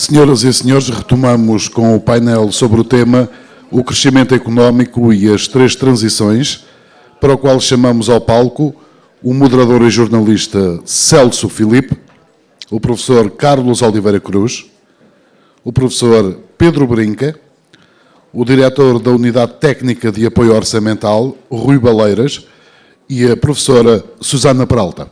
Senhoras e senhores, retomamos com o painel sobre o tema o crescimento económico e as três transições, para o qual chamamos ao palco o moderador e jornalista Celso Filipe, o professor Carlos Oliveira Cruz, o professor Pedro Brinca, o diretor da Unidade Técnica de Apoio Orçamental, Rui Baleiras, e a professora Susana Peralta.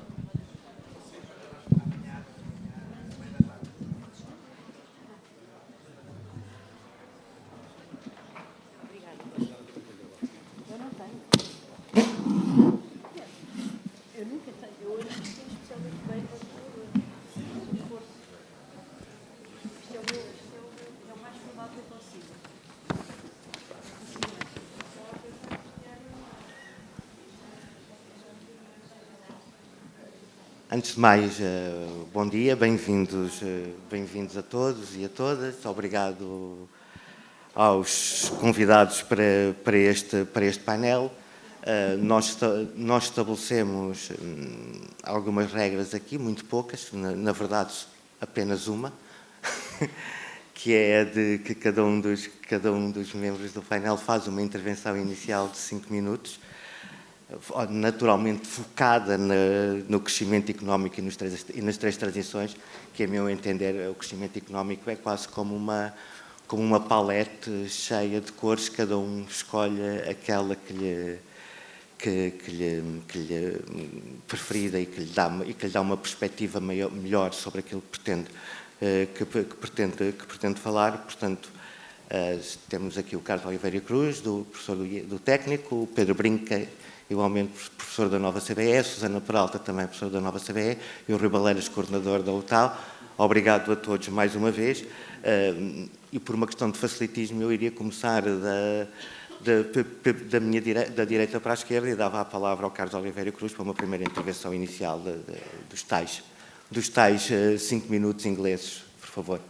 Antes de mais, bom dia, bem-vindos a todos e a todas. Obrigado aos convidados para este painel. Nós estabelecemos algumas regras aqui, muito poucas, na verdade apenas uma, que é a de que cada um dos membros do painel faz uma intervenção inicial de 5 minutos, naturalmente focada no crescimento económico e nas três transições, que, a meu entender, o crescimento económico é quase como uma palete cheia de cores, cada um escolhe aquela que lhe preferida e que lhe dá uma perspectiva melhor sobre aquilo que pretende falar. Portanto, temos aqui o Carlos Oliveira Cruz, professor do técnico, o Pedro Brinca, igualmente professor da Nova CBE, a Susana Peralta, também professor da Nova CBE, e o Rui Baleiras, coordenador da UTAL. Obrigado a todos mais uma vez. E por uma questão de facilitismo, eu iria começar da direita para a esquerda e dava a palavra ao Carlos Oliveira Cruz para uma primeira intervenção inicial dos tais 5 minutos ingleses, por favor.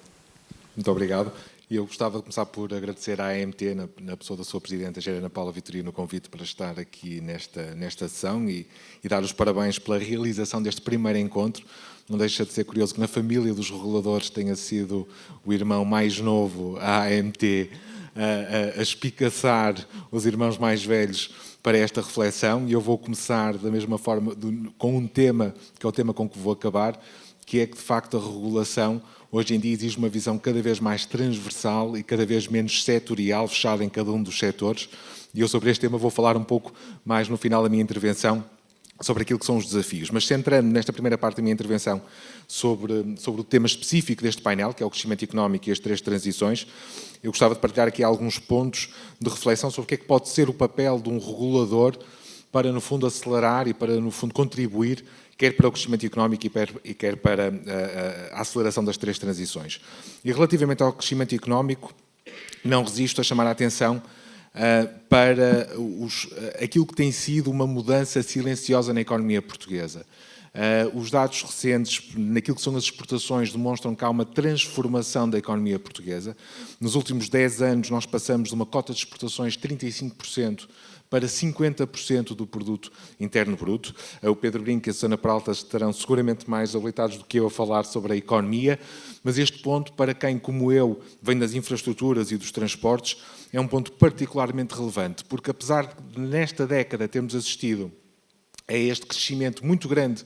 Muito obrigado. E eu gostava de começar por agradecer à AMT, na pessoa da sua Presidenta, Gerana Paula Vitorino, o convite para estar aqui nesta sessão e dar os parabéns pela realização deste primeiro encontro. Não deixa de ser curioso que na família dos reguladores tenha sido o irmão mais novo, a AMT, a espicaçar os irmãos mais velhos para esta reflexão. E eu vou começar da mesma forma com um tema, que é o tema com que vou acabar, que é que, de facto, a regulação hoje em dia exige uma visão cada vez mais transversal e cada vez menos setorial, fechada em cada um dos setores. E eu sobre este tema vou falar um pouco mais no final da minha intervenção sobre aquilo que são os desafios. Mas centrando nesta primeira parte da minha intervenção sobre o tema específico deste painel, que é o crescimento económico e as três transições, eu gostava de partilhar aqui alguns pontos de reflexão sobre o que é que pode ser o papel de um regulador para, no fundo, acelerar e para, no fundo, contribuir quer para o crescimento económico e quer para a aceleração das três transições. E relativamente ao crescimento económico, não resisto a chamar a atenção para aquilo que tem sido uma mudança silenciosa na economia portuguesa. Os dados recentes, naquilo que são as exportações, demonstram que há uma transformação da economia portuguesa. Nos últimos 10 anos, nós passamos de uma cota de exportações de 35% para 50% do produto interno bruto. O Pedro Brinca e a Susana Peralta estarão seguramente mais habilitados do que eu a falar sobre a economia, mas este ponto, para quem, como eu, vem das infraestruturas e dos transportes, é um ponto particularmente relevante, porque apesar de, nesta década, termos assistido a este crescimento muito grande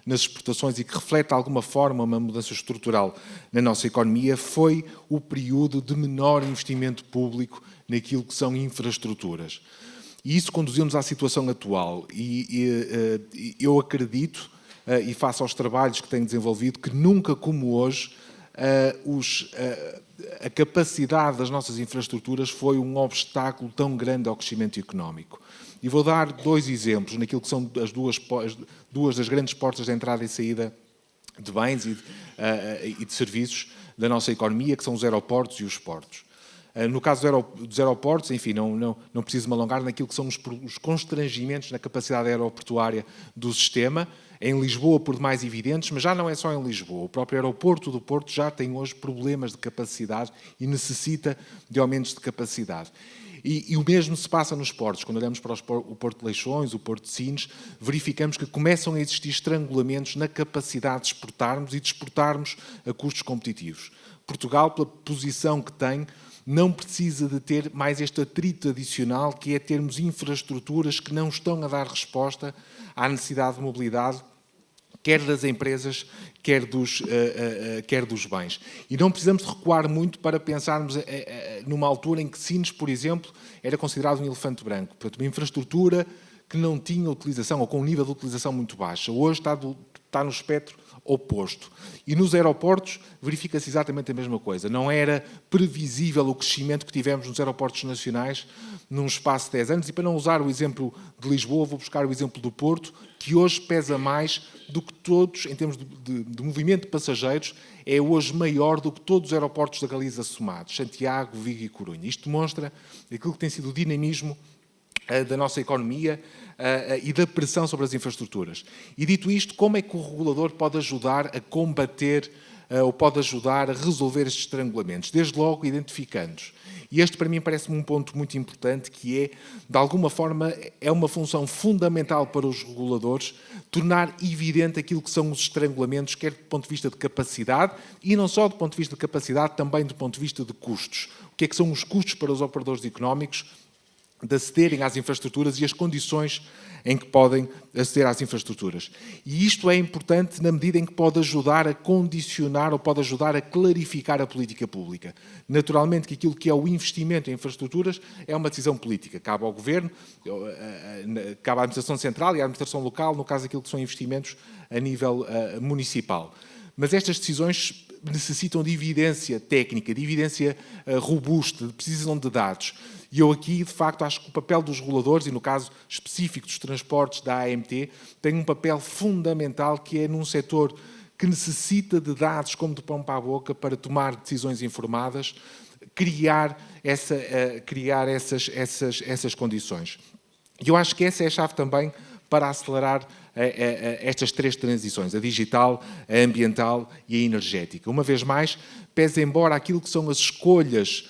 nas exportações e que reflete de alguma forma uma mudança estrutural na nossa economia, foi o período de menor investimento público naquilo que são infraestruturas. E isso conduziu-nos à situação atual. E eu acredito, e face aos trabalhos que tenho desenvolvido, que nunca como hoje a capacidade das nossas infraestruturas foi um obstáculo tão grande ao crescimento económico. E vou dar 2 exemplos naquilo que são as duas das grandes portas de entrada e saída de bens e de serviços da nossa economia, que são os aeroportos e os portos. No caso dos aeroportos, enfim, não preciso me alongar naquilo que são os constrangimentos na capacidade aeroportuária do sistema. Em Lisboa, por demais evidentes, mas já não é só em Lisboa. O próprio aeroporto do Porto já tem hoje problemas de capacidade e necessita de aumentos de capacidade. E o mesmo se passa nos portos. Quando olhamos para o Porto de Leixões, o Porto de Sines, verificamos que começam a existir estrangulamentos na capacidade de exportarmos e de exportarmos a custos competitivos. Portugal, pela posição que tem, não precisa de ter mais este atrito adicional, que é termos infraestruturas que não estão a dar resposta à necessidade de mobilidade, quer das empresas, quer dos bens. E não precisamos de recuar muito para pensarmos numa altura em que Sines, por exemplo, era considerado um elefante branco. Portanto, uma infraestrutura que não tinha utilização, ou com um nível de utilização muito baixo. Hoje está no espectro oposto. E nos aeroportos verifica-se exatamente a mesma coisa. Não era previsível o crescimento que tivemos nos aeroportos nacionais num espaço de 10 anos. E para não usar o exemplo de Lisboa, vou buscar o exemplo do Porto, que hoje pesa mais do que todos, em termos de movimento de passageiros, é hoje maior do que todos os aeroportos da Galiza somados, Santiago, Vigo e Corunha. Isto demonstra aquilo que tem sido o dinamismo da nossa economia e da pressão sobre as infraestruturas. E dito isto, como é que o regulador pode ajudar a combater ou pode ajudar a resolver estes estrangulamentos? Desde logo, identificando-os. E este, para mim, parece-me um ponto muito importante, que é, de alguma forma, é uma função fundamental para os reguladores tornar evidente aquilo que são os estrangulamentos, quer do ponto de vista de capacidade, e não só do ponto de vista de capacidade, também do ponto de vista de custos. O que é que são os custos para os operadores económicos de acederem às infraestruturas e as condições em que podem aceder às infraestruturas. E isto é importante na medida em que pode ajudar a condicionar ou pode ajudar a clarificar a política pública. Naturalmente que aquilo que é o investimento em infraestruturas é uma decisão política. Cabe ao Governo, cabe à Administração Central e à Administração Local, no caso daquilo que são investimentos a nível municipal. Mas estas decisões necessitam de evidência técnica, de evidência robusta, precisam de dados. E eu aqui, de facto, acho que o papel dos reguladores, e no caso específico dos transportes da AMT, tem um papel fundamental, que é num setor que necessita de dados como de pão para a boca para tomar decisões informadas, criar essas condições. E eu acho que essa é a chave também para acelerar estas três transições, a digital, a ambiental e a energética. Uma vez mais, pese embora aquilo que são as escolhas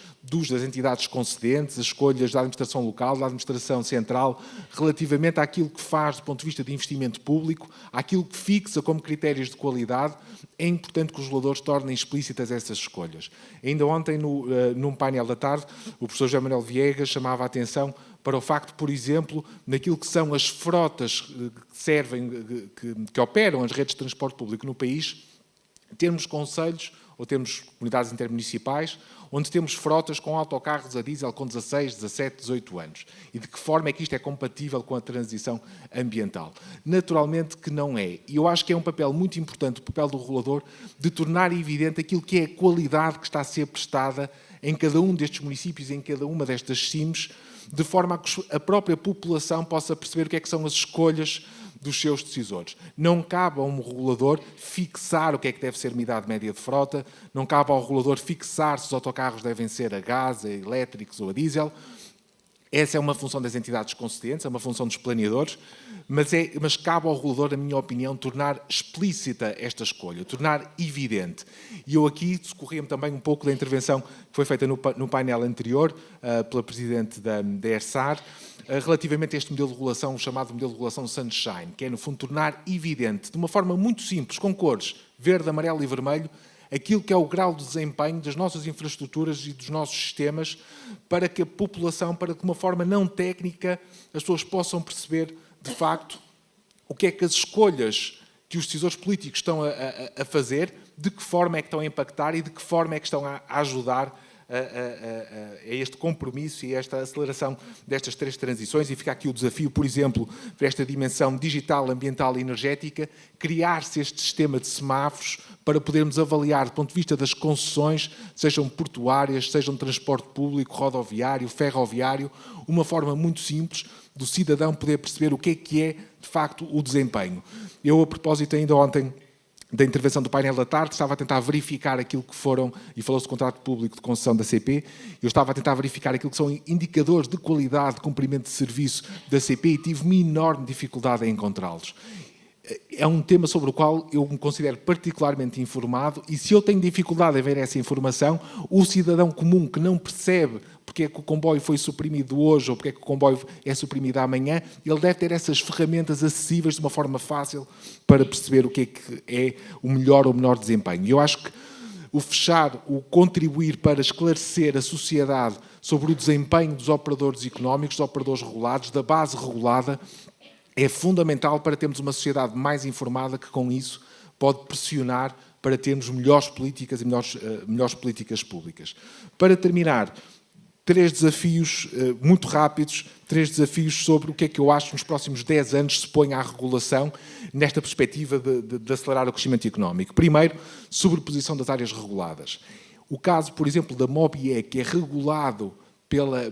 das entidades concedentes, as escolhas da administração local, da administração central, relativamente àquilo que faz do ponto de vista de investimento público, àquilo que fixa como critérios de qualidade, é importante que os reguladores tornem explícitas essas escolhas. Ainda ontem, num painel da tarde, o professor José Manuel Viegas chamava a atenção para o facto, por exemplo, naquilo que são as frotas que servem, que operam as redes de transporte público no país, termos concelhos ou temos comunidades intermunicipais onde temos frotas com autocarros a diesel com 16, 17, 18 anos. E de que forma é que isto é compatível com a transição ambiental? Naturalmente que não é. E eu acho que é um papel muito importante, o papel do regulador, de tornar evidente aquilo que é a qualidade que está a ser prestada em cada um destes municípios, em cada uma destas CIMs, de forma a que a própria população possa perceber o que é que são as escolhas dos seus decisores. Não cabe a um regulador fixar o que é que deve ser uma idade média de frota, não cabe ao regulador fixar se os autocarros devem ser a gás, a elétricos ou a diesel. Essa é uma função das entidades concedentes, é uma função dos planeadores, mas cabe ao regulador, na minha opinião, tornar explícita esta escolha, tornar evidente. E eu aqui socorri-me também um pouco da intervenção que foi feita no painel anterior, pela Presidente da ERSAR, relativamente a este modelo de regulação, o chamado modelo de regulação Sunshine, que é, no fundo, tornar evidente, de uma forma muito simples, com cores verde, amarelo e vermelho, aquilo que é o grau de desempenho das nossas infraestruturas e dos nossos sistemas, para que a população, para que de uma forma não técnica, as pessoas possam perceber, de facto, o que é que as escolhas que os decisores políticos estão a fazer, de que forma é que estão a impactar e de que forma é que estão a ajudar a este compromisso e a esta aceleração destas três transições. E fica aqui o desafio, por exemplo, para esta dimensão digital, ambiental e energética, criar-se este sistema de semáforos para podermos avaliar, do ponto de vista das concessões, sejam portuárias, sejam de transporte público, rodoviário, ferroviário, uma forma muito simples do cidadão poder perceber o que é, de facto, o desempenho. Eu, a propósito, ainda ontem, da intervenção do painel da tarde, estava a tentar verificar aquilo que foram, e falou-se do contrato público de concessão da CP, eu estava a tentar verificar aquilo que são indicadores de qualidade de cumprimento de serviço da CP e tive uma enorme dificuldade em encontrá-los. é um tema sobre o qual eu me considero particularmente informado, e se eu tenho dificuldade em ver essa informação, o cidadão comum que não percebe porque é que o comboio foi suprimido hoje ou porque é que o comboio é suprimido amanhã, ele deve ter essas ferramentas acessíveis de uma forma fácil para perceber o que é o melhor ou menor desempenho. E eu acho que o fechar, o contribuir para esclarecer a sociedade sobre o desempenho dos operadores económicos, dos operadores regulados, da base regulada, é fundamental para termos uma sociedade mais informada que, com isso, pode pressionar para termos melhores políticas e melhores políticas públicas. Para terminar, 3 desafios muito rápidos, 3 desafios sobre o que é que eu acho que nos próximos 10 anos se põe à regulação nesta perspectiva de acelerar o crescimento económico. Primeiro, sobreposição das áreas reguladas. O caso, por exemplo, da MOBIE, que é regulado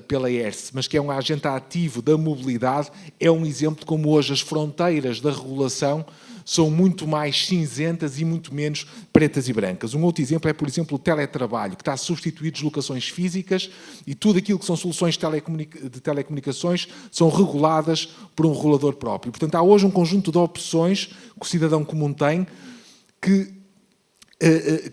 pela ERSE, mas que é um agente ativo da mobilidade, é um exemplo de como hoje as fronteiras da regulação são muito mais cinzentas e muito menos pretas e brancas. Um outro exemplo é, por exemplo, o teletrabalho, que está a substituir deslocações físicas, e tudo aquilo que são soluções de telecomunicações são reguladas por um regulador próprio. Portanto, há hoje um conjunto de opções que o cidadão comum tem que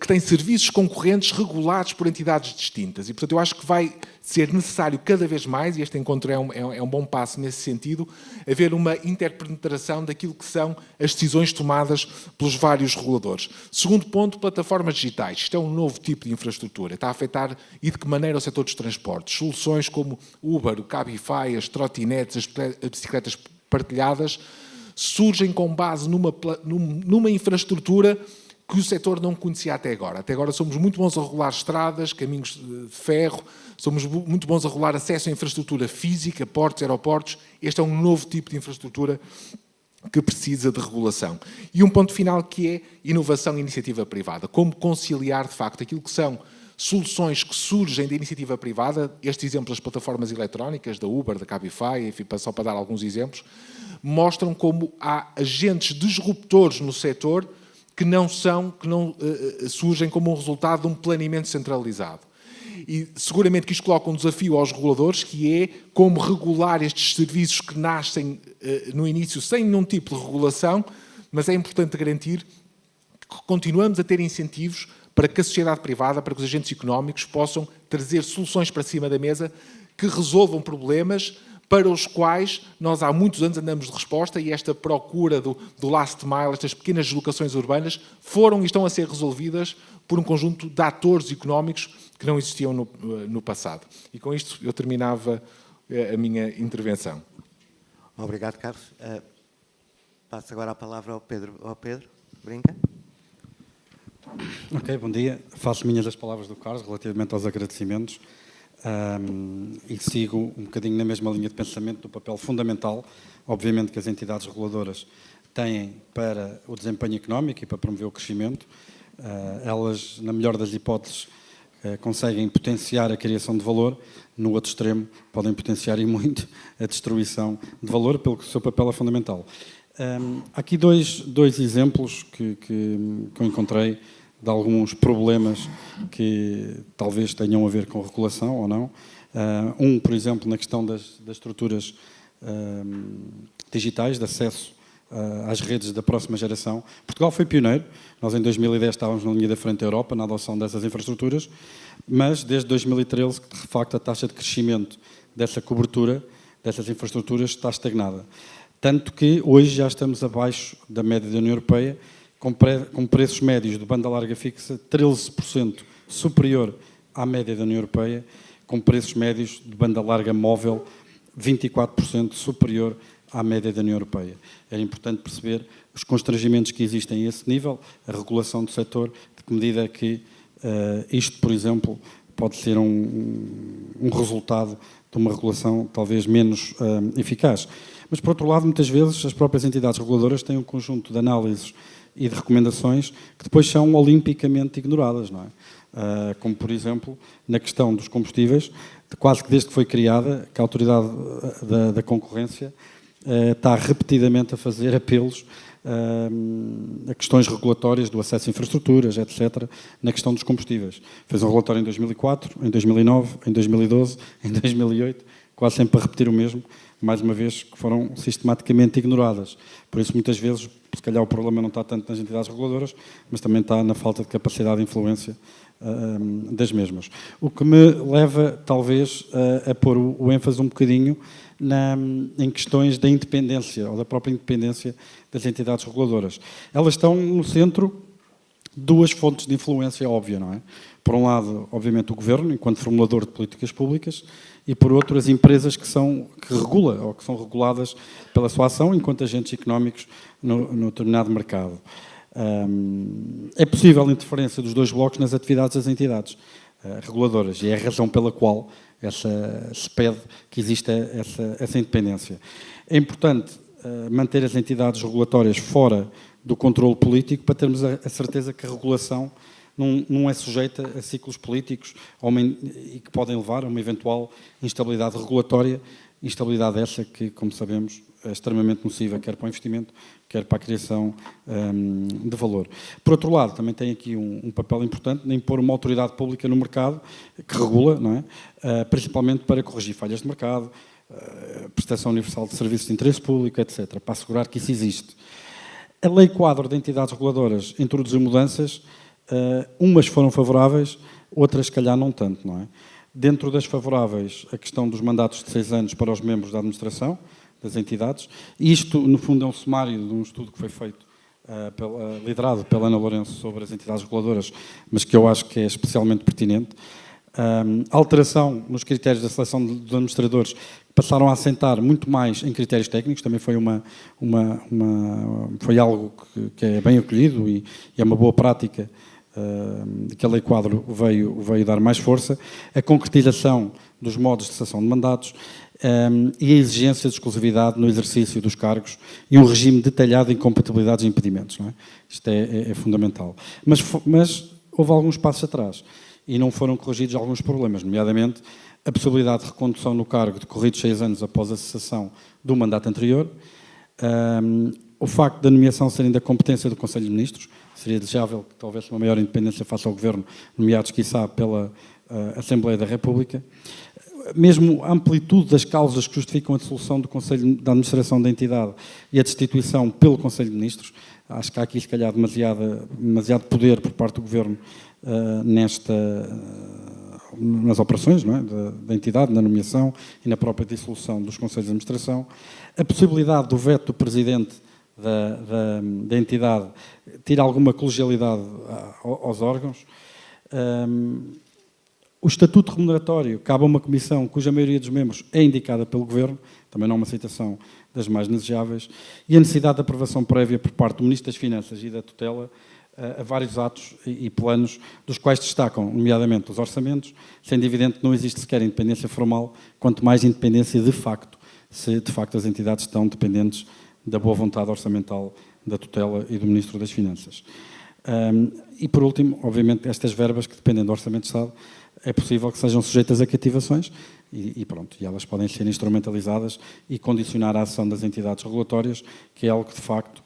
tem serviços concorrentes regulados por entidades distintas. E, portanto, eu acho que vai ser necessário cada vez mais, e este encontro é um bom passo nesse sentido, haver uma interpenetração daquilo que são as decisões tomadas pelos vários reguladores. Segundo ponto, plataformas digitais. Isto é um novo tipo de infraestrutura. Está a afetar, e de que maneira, o setor dos transportes. Soluções como Uber, o Cabify, as trotinetes, as bicicletas partilhadas, surgem com base numa infraestrutura que o setor não conhecia até agora. Até agora somos muito bons a regular estradas, caminhos de ferro, somos muito bons a regular acesso à infraestrutura física, portos, aeroportos. Este é um novo tipo de infraestrutura que precisa de regulação. E um ponto final, que é inovação e iniciativa privada. Como conciliar, de facto, aquilo que são soluções que surgem da iniciativa privada, este exemplo das plataformas eletrónicas, da Uber, da Cabify, enfim, só para dar alguns exemplos, mostram como há agentes disruptores no setor que não surgem como um resultado de um planeamento centralizado. E seguramente que isto coloca um desafio aos reguladores, que é como regular estes serviços que nascem no início sem nenhum tipo de regulação, mas é importante garantir que continuamos a ter incentivos para que a sociedade privada, para que os agentes económicos possam trazer soluções para cima da mesa que resolvam problemas para os quais nós há muitos anos andamos de resposta, e esta procura do last mile, estas pequenas deslocações urbanas, foram e estão a ser resolvidas por um conjunto de atores económicos que não existiam no passado. E com isto eu terminava a minha intervenção. Obrigado, Carlos. Passo agora a palavra ao Pedro. Brinca. Ok, bom dia. Faço minhas as palavras do Carlos relativamente aos agradecimentos. E sigo um bocadinho na mesma linha de pensamento do papel fundamental, obviamente, que as entidades reguladoras têm para o desempenho económico e para promover o crescimento. Elas, na melhor das hipóteses, conseguem potenciar a criação de valor, no outro extremo podem potenciar e muito a destruição de valor, pelo que o seu papel é fundamental. Há aqui dois exemplos que eu encontrei de alguns problemas que talvez tenham a ver com regulação ou não. Por exemplo, na questão das estruturas digitais, de acesso às redes da próxima geração. Portugal foi pioneiro. Nós, em 2010, estávamos na linha da frente da Europa na adoção dessas infraestruturas, mas desde 2013, de facto, a taxa de crescimento dessa cobertura, dessas infraestruturas, está estagnada. Tanto que hoje já estamos abaixo da média da União Europeia, com preços médios de banda larga fixa 13% superior à média da União Europeia, com preços médios de banda larga móvel 24% superior à média da União Europeia. É importante perceber os constrangimentos que existem a esse nível, a regulação do setor, de que medida que isto, por exemplo, pode ser um resultado de uma regulação talvez menos eficaz. Mas, por outro lado, muitas vezes as próprias entidades reguladoras têm um conjunto de análises e de recomendações que depois são olimpicamente ignoradas, não é? Como, por exemplo, na questão dos combustíveis, quase que desde que foi criada, que a Autoridade da Concorrência está repetidamente a fazer apelos a questões regulatórias do acesso a infraestruturas, etc., na questão dos combustíveis. Fez um relatório em 2004, em 2009, em 2012, em 2008, quase sempre a repetir o mesmo, mais uma vez, que foram sistematicamente ignoradas. Por isso, muitas vezes, se calhar o problema não está tanto nas entidades reguladoras, mas também está na falta de capacidade de influência das mesmas. O que me leva, talvez, a pôr o ênfase um bocadinho em questões da independência, ou da própria independência das entidades reguladoras. Elas estão no centro de duas fontes de influência óbvia, não é? Por um lado, obviamente, o Governo, enquanto formulador de políticas públicas, e por outro, as empresas que regula, ou que são reguladas pela sua ação, enquanto agentes económicos no determinado mercado. É possível a interferência dos dois blocos nas atividades das entidades reguladoras, e é a razão pela qual se pede que exista essa independência. É importante manter as entidades regulatórias fora do controle político para termos a certeza que a regulação não é sujeita a ciclos políticos e que podem levar a uma eventual instabilidade regulatória, instabilidade essa que, como sabemos, é extremamente nociva, quer para o investimento, quer para a criação de valor. Por outro lado, também tem aqui um papel importante em impor uma autoridade pública no mercado que regula, não é? Principalmente para corrigir falhas de mercado, prestação universal de serviços de interesse público, etc., para assegurar que isso existe. A Lei Quadro de Entidades Reguladoras introduziu mudanças, umas foram favoráveis, outras, se calhar, não tanto, não é? Dentro das favoráveis, a questão dos mandatos de 6 anos para os membros da administração das entidades. Isto, no fundo, é um sumário de um estudo que foi feito, liderado pela Ana Lourenço, sobre as entidades reguladoras, mas que eu acho que é especialmente pertinente. A alteração nos critérios da seleção dos administradores, passaram a assentar muito mais em critérios técnicos, também foi, foi algo que é bem acolhido e é uma boa prática que a Lei Quadro veio dar mais força. A concretização dos modos de cessação de mandatos e a exigência de exclusividade no exercício dos cargos e um regime detalhado de incompatibilidades e impedimentos. Não é? Isto é fundamental. Mas houve alguns passos atrás e não foram corrigidos alguns problemas, nomeadamente a possibilidade de recondução no cargo decorridos 6 anos após a cessação do mandato anterior, o facto da nomeação serem da competência do Conselho de Ministros, seria desejável que houvesse uma maior independência face ao Governo, nomeados, quiçá, pela Assembleia da República. Mesmo a amplitude das causas que justificam a dissolução do Conselho de Administração da entidade e a destituição pelo Conselho de Ministros, acho que há aqui, se calhar, demasiado poder por parte do Governo nas operações, não é? da entidade, na nomeação e na própria dissolução dos Conselhos de Administração. A possibilidade do veto do Presidente da entidade tira alguma colegialidade aos órgãos. O estatuto remuneratório cabe a uma comissão cuja maioria dos membros é indicada pelo Governo, também não é uma citação das mais desejáveis, e a necessidade de aprovação prévia por parte do Ministro das Finanças e da tutela a vários atos e planos, dos quais destacam, nomeadamente, os orçamentos, sendo evidente que não existe sequer independência formal, quanto mais independência de facto, se de facto as entidades estão dependentes da boa vontade orçamental da tutela e do Ministro das Finanças. E, por último, obviamente, estas verbas que dependem do Orçamento de Estado, é possível que sejam sujeitas a cativações e pronto, e elas podem ser instrumentalizadas e condicionar a ação das entidades regulatórias, que é algo que, de facto,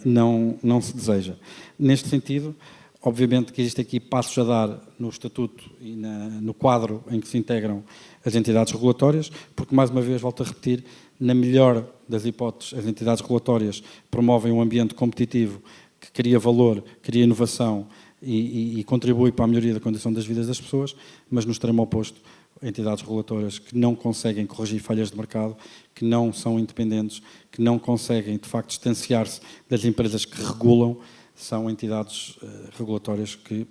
não se deseja. Neste sentido, obviamente que existem aqui passos a dar no Estatuto e no quadro em que se integram as entidades regulatórias, porque, mais uma vez, volto a repetir, na melhor das hipóteses, as entidades regulatórias promovem um ambiente competitivo que cria valor, cria inovação e contribui para a melhoria da condição das vidas das pessoas, mas no extremo oposto, entidades regulatórias que não conseguem corrigir falhas de mercado, que não são independentes, que não conseguem, de facto, distanciar-se das empresas que regulam, são entidades regulatórias que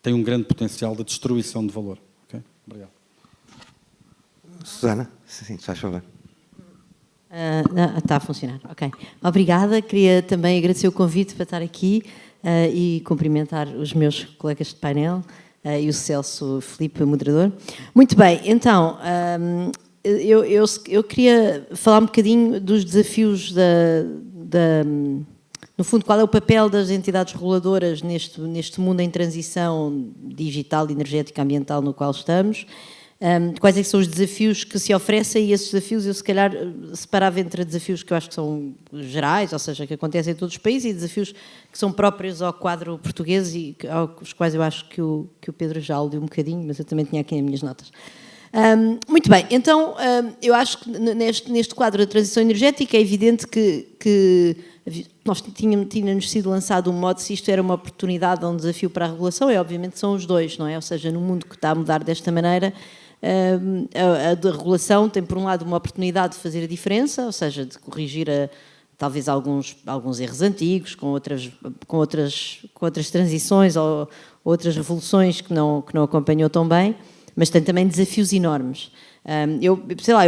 têm um grande potencial de destruição de valor. Okay? Obrigado. Susana? Sim, faz favor. Está a funcionar, ok. Obrigada, queria também agradecer o convite para estar aqui e cumprimentar os meus colegas de painel e o Celso Filipe, moderador. Muito bem, então, eu queria falar um bocadinho dos desafios no fundo, qual é o papel das entidades reguladoras neste mundo em transição digital, energética, ambiental no qual estamos. Quais é que são os desafios que se oferecem, e esses desafios eu se calhar separava entre desafios que eu acho que são gerais, ou seja, que acontecem em todos os países, e desafios que são próprios ao quadro português e aos quais eu acho que o Pedro já aludiu um bocadinho, mas eu também tinha aqui as minhas notas. Muito bem, então eu acho que neste quadro da transição energética é evidente que nós tínhamos sido lançado um modo se isto era uma oportunidade ou um desafio para a regulação, obviamente são os dois, não é? Ou seja, no mundo que está a mudar desta maneira, a regulação tem por um lado uma oportunidade de fazer a diferença, ou seja, de corrigir talvez alguns erros antigos, com outras transições ou outras revoluções que não acompanhou tão bem, mas tem também desafios enormes. Eu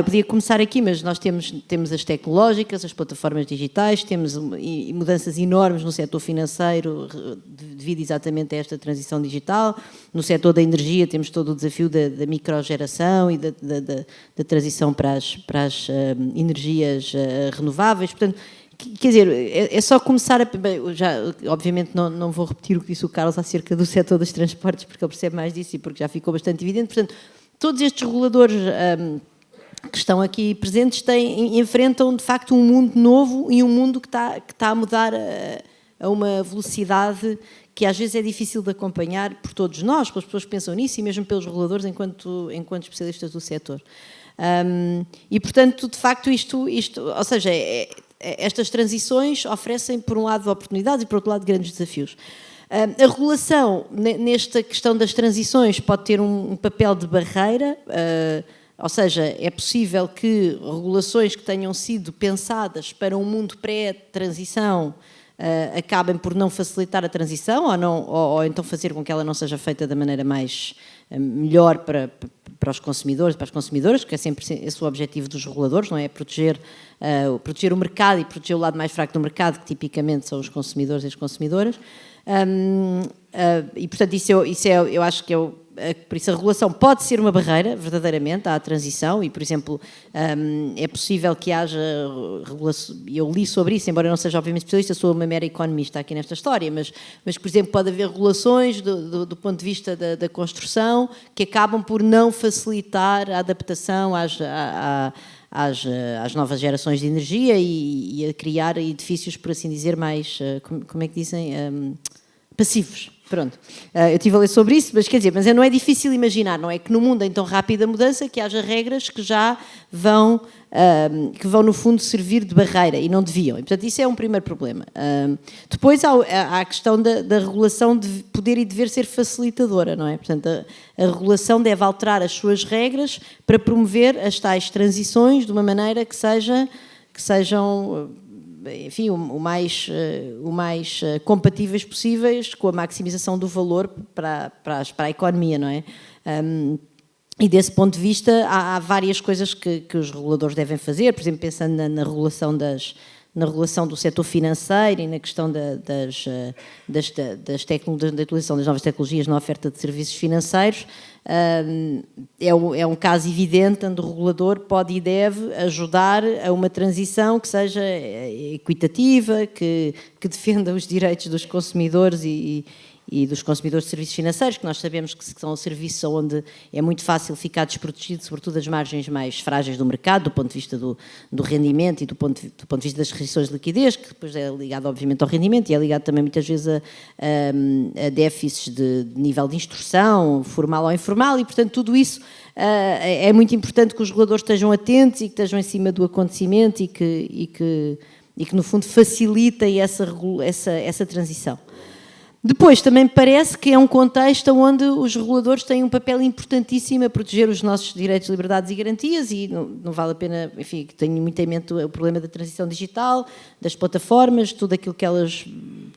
podia começar aqui, mas nós temos as tecnológicas, as plataformas digitais, temos mudanças enormes no setor financeiro devido exatamente a esta transição digital. No setor da energia temos todo o desafio da microgeração e da transição para as energias renováveis. Portanto, quer dizer, é só começar obviamente não vou repetir o que disse o Carlos acerca do setor dos transportes, porque ele percebe mais disso e porque já ficou bastante evidente. Portanto, todos estes reguladores que estão aqui presentes enfrentam, de facto, um mundo novo e um mundo que está a mudar a uma velocidade que às vezes é difícil de acompanhar por todos nós, pelas pessoas que pensam nisso e mesmo pelos reguladores enquanto especialistas do setor. E, portanto, de facto, isto ou seja, estas transições oferecem, por um lado, oportunidades e, por outro lado, grandes desafios. A regulação, nesta questão das transições, pode ter um papel de barreira, ou seja, é possível que regulações que tenham sido pensadas para um mundo pré-transição acabem por não facilitar a transição ou então fazer com que ela não seja feita da maneira melhor para os consumidores, para as consumidoras, que é sempre esse o objetivo dos reguladores, não é? Proteger o mercado e proteger o lado mais fraco do mercado, que tipicamente são os consumidores e as consumidoras. E, portanto, eu acho que por isso a regulação pode ser uma barreira, verdadeiramente, à transição e, por exemplo, é possível que haja regulação, eu li sobre isso, embora eu não seja obviamente especialista, sou uma mera economista aqui nesta história, mas por exemplo, pode haver regulações do ponto de vista da construção que acabam por não facilitar a adaptação às novas gerações de energia e a criar edifícios, por assim dizer, mais, como é que dizem, passivos. Pronto, eu estive a ler sobre isso, mas quer dizer, não é difícil imaginar, não é que no mundo em tão rápida mudança que haja regras que já vão no fundo servir de barreira e não deviam. E, portanto, isso é um primeiro problema. Depois há a questão da regulação de poder e dever ser facilitadora, não é? Portanto, a regulação deve alterar as suas regras para promover as tais transições de uma maneira que sejam enfim, o mais compatíveis possíveis com a maximização do valor para a economia, não é? E desse ponto de vista há várias coisas que os reguladores devem fazer, por exemplo, pensando na regulação do setor financeiro e na questão da utilização das novas tecnologias na oferta de serviços financeiros. É um caso evidente onde o regulador pode e deve ajudar a uma transição que seja equitativa, que defenda os direitos dos consumidores e dos consumidores de serviços financeiros, que nós sabemos que são serviços onde é muito fácil ficar desprotegido, sobretudo as margens mais frágeis do mercado, do ponto de vista do rendimento e do ponto de vista das restrições de liquidez, que depois é ligado obviamente ao rendimento e é ligado também muitas vezes a déficits de nível de instrução, formal ou informal, e portanto tudo isso é muito importante que os reguladores estejam atentos e que estejam em cima do acontecimento e que no fundo facilitem essa transição. Depois, também me parece que é um contexto onde os reguladores têm um papel importantíssimo a proteger os nossos direitos, liberdades e garantias e não vale a pena, enfim, tenho muito em mente o problema da transição digital, das plataformas, tudo aquilo que elas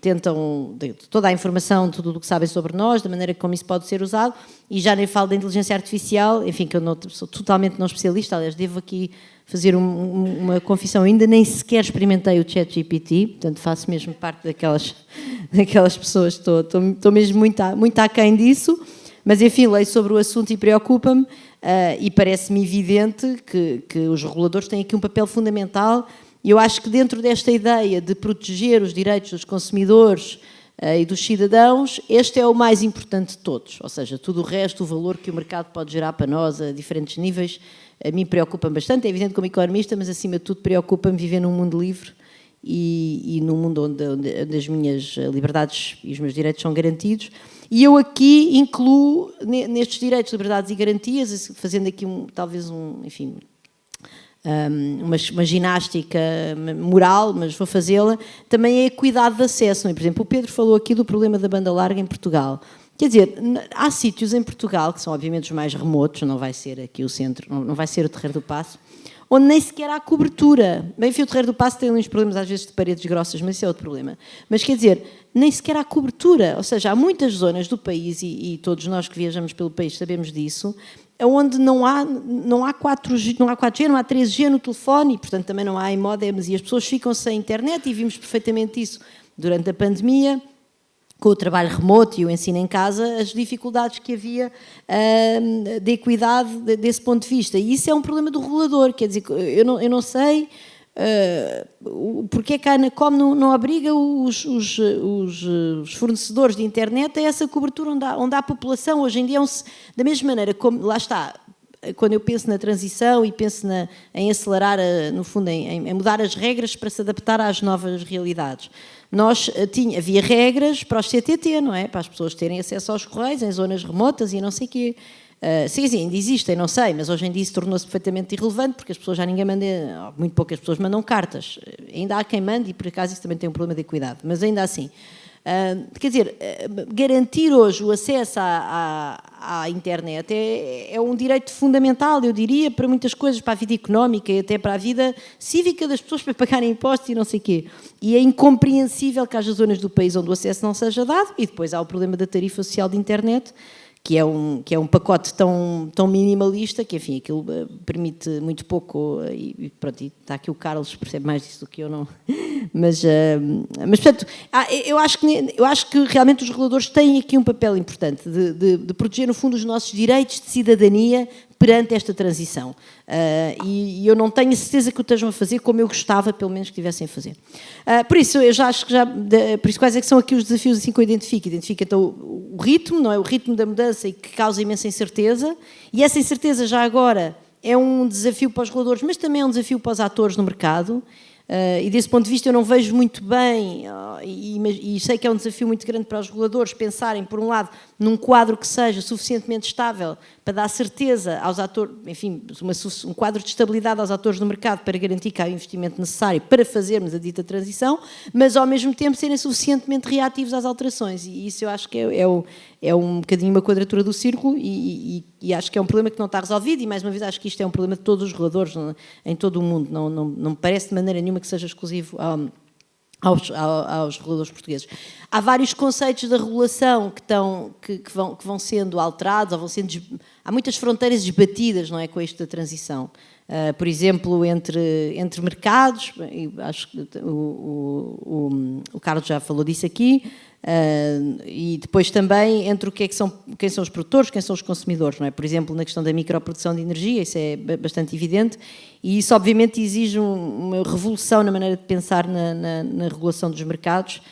tentam, toda a informação, tudo o que sabem sobre nós, da maneira como isso pode ser usado, e já nem falo da inteligência artificial, enfim, que eu sou totalmente não especialista, aliás, devo aqui fazer uma confissão, ainda nem sequer experimentei o ChatGPT, portanto faço mesmo parte daquelas pessoas, estou mesmo muito aquém disso, mas enfim, leio sobre o assunto e preocupa-me e parece-me evidente que os reguladores têm aqui um papel fundamental e eu acho que dentro desta ideia de proteger os direitos dos consumidores e dos cidadãos, este é o mais importante de todos, ou seja, tudo o resto, o valor que o mercado pode gerar para nós a diferentes níveis, a mim preocupa-me bastante, é evidente como economista, mas acima de tudo preocupa-me viver num mundo livre e num mundo onde as minhas liberdades e os meus direitos são garantidos. E eu aqui incluo nestes direitos, liberdades e garantias, fazendo aqui talvez enfim, uma ginástica moral, mas vou fazê-la, também é a equidade de acesso. Não é? Por exemplo, o Pedro falou aqui do problema da banda larga em Portugal. Quer dizer, há sítios em Portugal, que são obviamente os mais remotos, não vai ser aqui o centro, não vai ser o Terreiro do Paço, onde nem sequer há cobertura. Bem, enfim, o Terreiro do Paço tem uns problemas às vezes de paredes grossas, mas isso é outro problema. Mas quer dizer, nem sequer há cobertura, ou seja, há muitas zonas do país, e todos nós que viajamos pelo país sabemos disso, onde não há 4G, não há 4G, não há 3G no telefone, e portanto também não há em modems, e as pessoas ficam sem internet, e vimos perfeitamente isso durante a pandemia, com o trabalho remoto e o ensino em casa, as dificuldades que havia de equidade desse ponto de vista. E isso é um problema do regulador, quer dizer, eu não sei porque é que a Anacom não obriga os fornecedores de internet a essa cobertura onde há população. Hoje em dia, da mesma maneira, como lá está, quando eu penso na transição e penso em acelerar, no fundo, em mudar as regras para se adaptar às novas realidades. Havia regras para os CTT, não é? Para as pessoas terem acesso aos correios em zonas remotas e não sei o quê. Sim, ainda existem, não sei, mas hoje em dia isso tornou-se perfeitamente irrelevante porque as pessoas já ninguém manda, muito poucas pessoas mandam cartas. Ainda há quem mande e por acaso isso também tem um problema de equidade, mas ainda assim. Quer dizer, garantir hoje o acesso à internet é um direito fundamental, eu diria, para muitas coisas, para a vida económica e até para a vida cívica das pessoas, para pagarem impostos e não sei o quê. E é incompreensível que haja zonas do país onde o acesso não seja dado, e depois há o problema da tarifa social de internet, que é um pacote tão minimalista que, enfim, aquilo permite muito pouco, e pronto, e está aqui o Carlos, percebe mais disso do que eu, não. Mas portanto, eu acho que realmente os reguladores têm aqui um papel importante de proteger, no fundo, os nossos direitos de cidadania perante esta transição. E eu não tenho a certeza que o estejam a fazer como eu gostava, pelo menos, que estivessem a fazer. Por isso, eu já acho que por isso, quais é que são aqui os desafios assim que eu identifico? Identifico, então, o ritmo, não é? O ritmo da mudança e que causa imensa incerteza, e essa incerteza já agora é um desafio para os reguladores, mas também é um desafio para os atores no mercado. E desse ponto de vista eu não vejo muito bem, e sei que é um desafio muito grande para os reguladores pensarem, por um lado, num quadro que seja suficientemente estável para dar certeza aos atores, enfim, um quadro de estabilidade aos atores do mercado para garantir que há o investimento necessário para fazermos a dita transição, mas ao mesmo tempo serem suficientemente reativos às alterações, e isso eu acho que é um bocadinho uma quadratura do círculo, e acho que é um problema que não está resolvido, e mais uma vez acho que isto é um problema de todos os reguladores em todo o mundo, não me parece de maneira nenhuma que seja exclusivo aos reguladores portugueses. Há vários conceitos da regulação que vão sendo alterados, ou vão sendo... Há muitas fronteiras desbatidas, não é, com isto da transição. Por exemplo, entre mercados, acho que o Carlos já falou disso aqui, e depois também entre quem são os produtores, quem são os consumidores, não é? Por exemplo, na questão da microprodução de energia, isso é bastante evidente, e isso obviamente exige uma revolução na maneira de pensar na regulação dos mercados,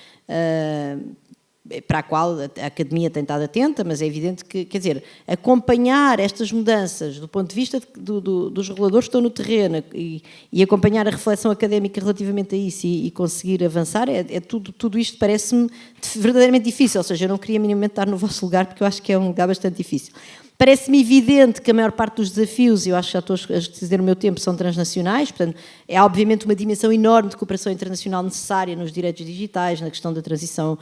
para a qual a academia tem estado atenta, mas é evidente que, quer dizer, acompanhar estas mudanças do ponto de vista dos reguladores que estão no terreno e acompanhar a reflexão académica relativamente a isso e conseguir avançar, tudo isto parece-me verdadeiramente difícil, ou seja, eu não queria minimamente estar no vosso lugar porque eu acho que é um lugar bastante difícil. Parece-me evidente que a maior parte dos desafios, eu acho que já estou a dizer o meu tempo, são transnacionais, portanto, é obviamente uma dimensão enorme de cooperação internacional necessária nos direitos digitais, na questão da transição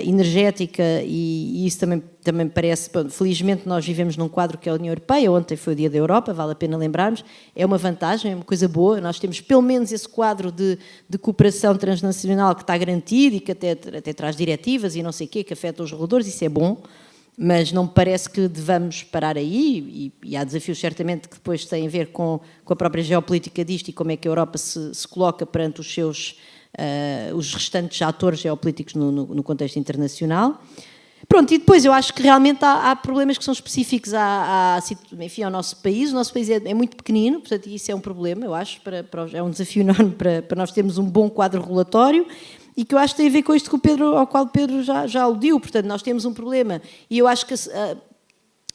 energética, e isso também parece, felizmente nós vivemos num quadro que é a União Europeia, ontem foi o Dia da Europa, vale a pena lembrarmos, é uma vantagem, é uma coisa boa, nós temos pelo menos esse quadro de cooperação transnacional que está garantido e que até traz diretivas e não sei o quê, que afeta os reguladores, isso é bom. Mas não me parece que devamos parar aí, e há desafios certamente que depois têm a ver com a própria geopolítica disto e como é que a Europa se coloca perante os restantes atores geopolíticos no contexto internacional. Pronto, e depois eu acho que realmente há problemas que são específicos enfim, ao nosso país. O nosso país é muito pequenino, portanto isso é um problema, eu acho, é um desafio enorme para nós termos um bom quadro regulatório, e que eu acho que tem a ver com isto ao qual o Pedro já aludiu. Portanto, nós temos um problema, e eu acho que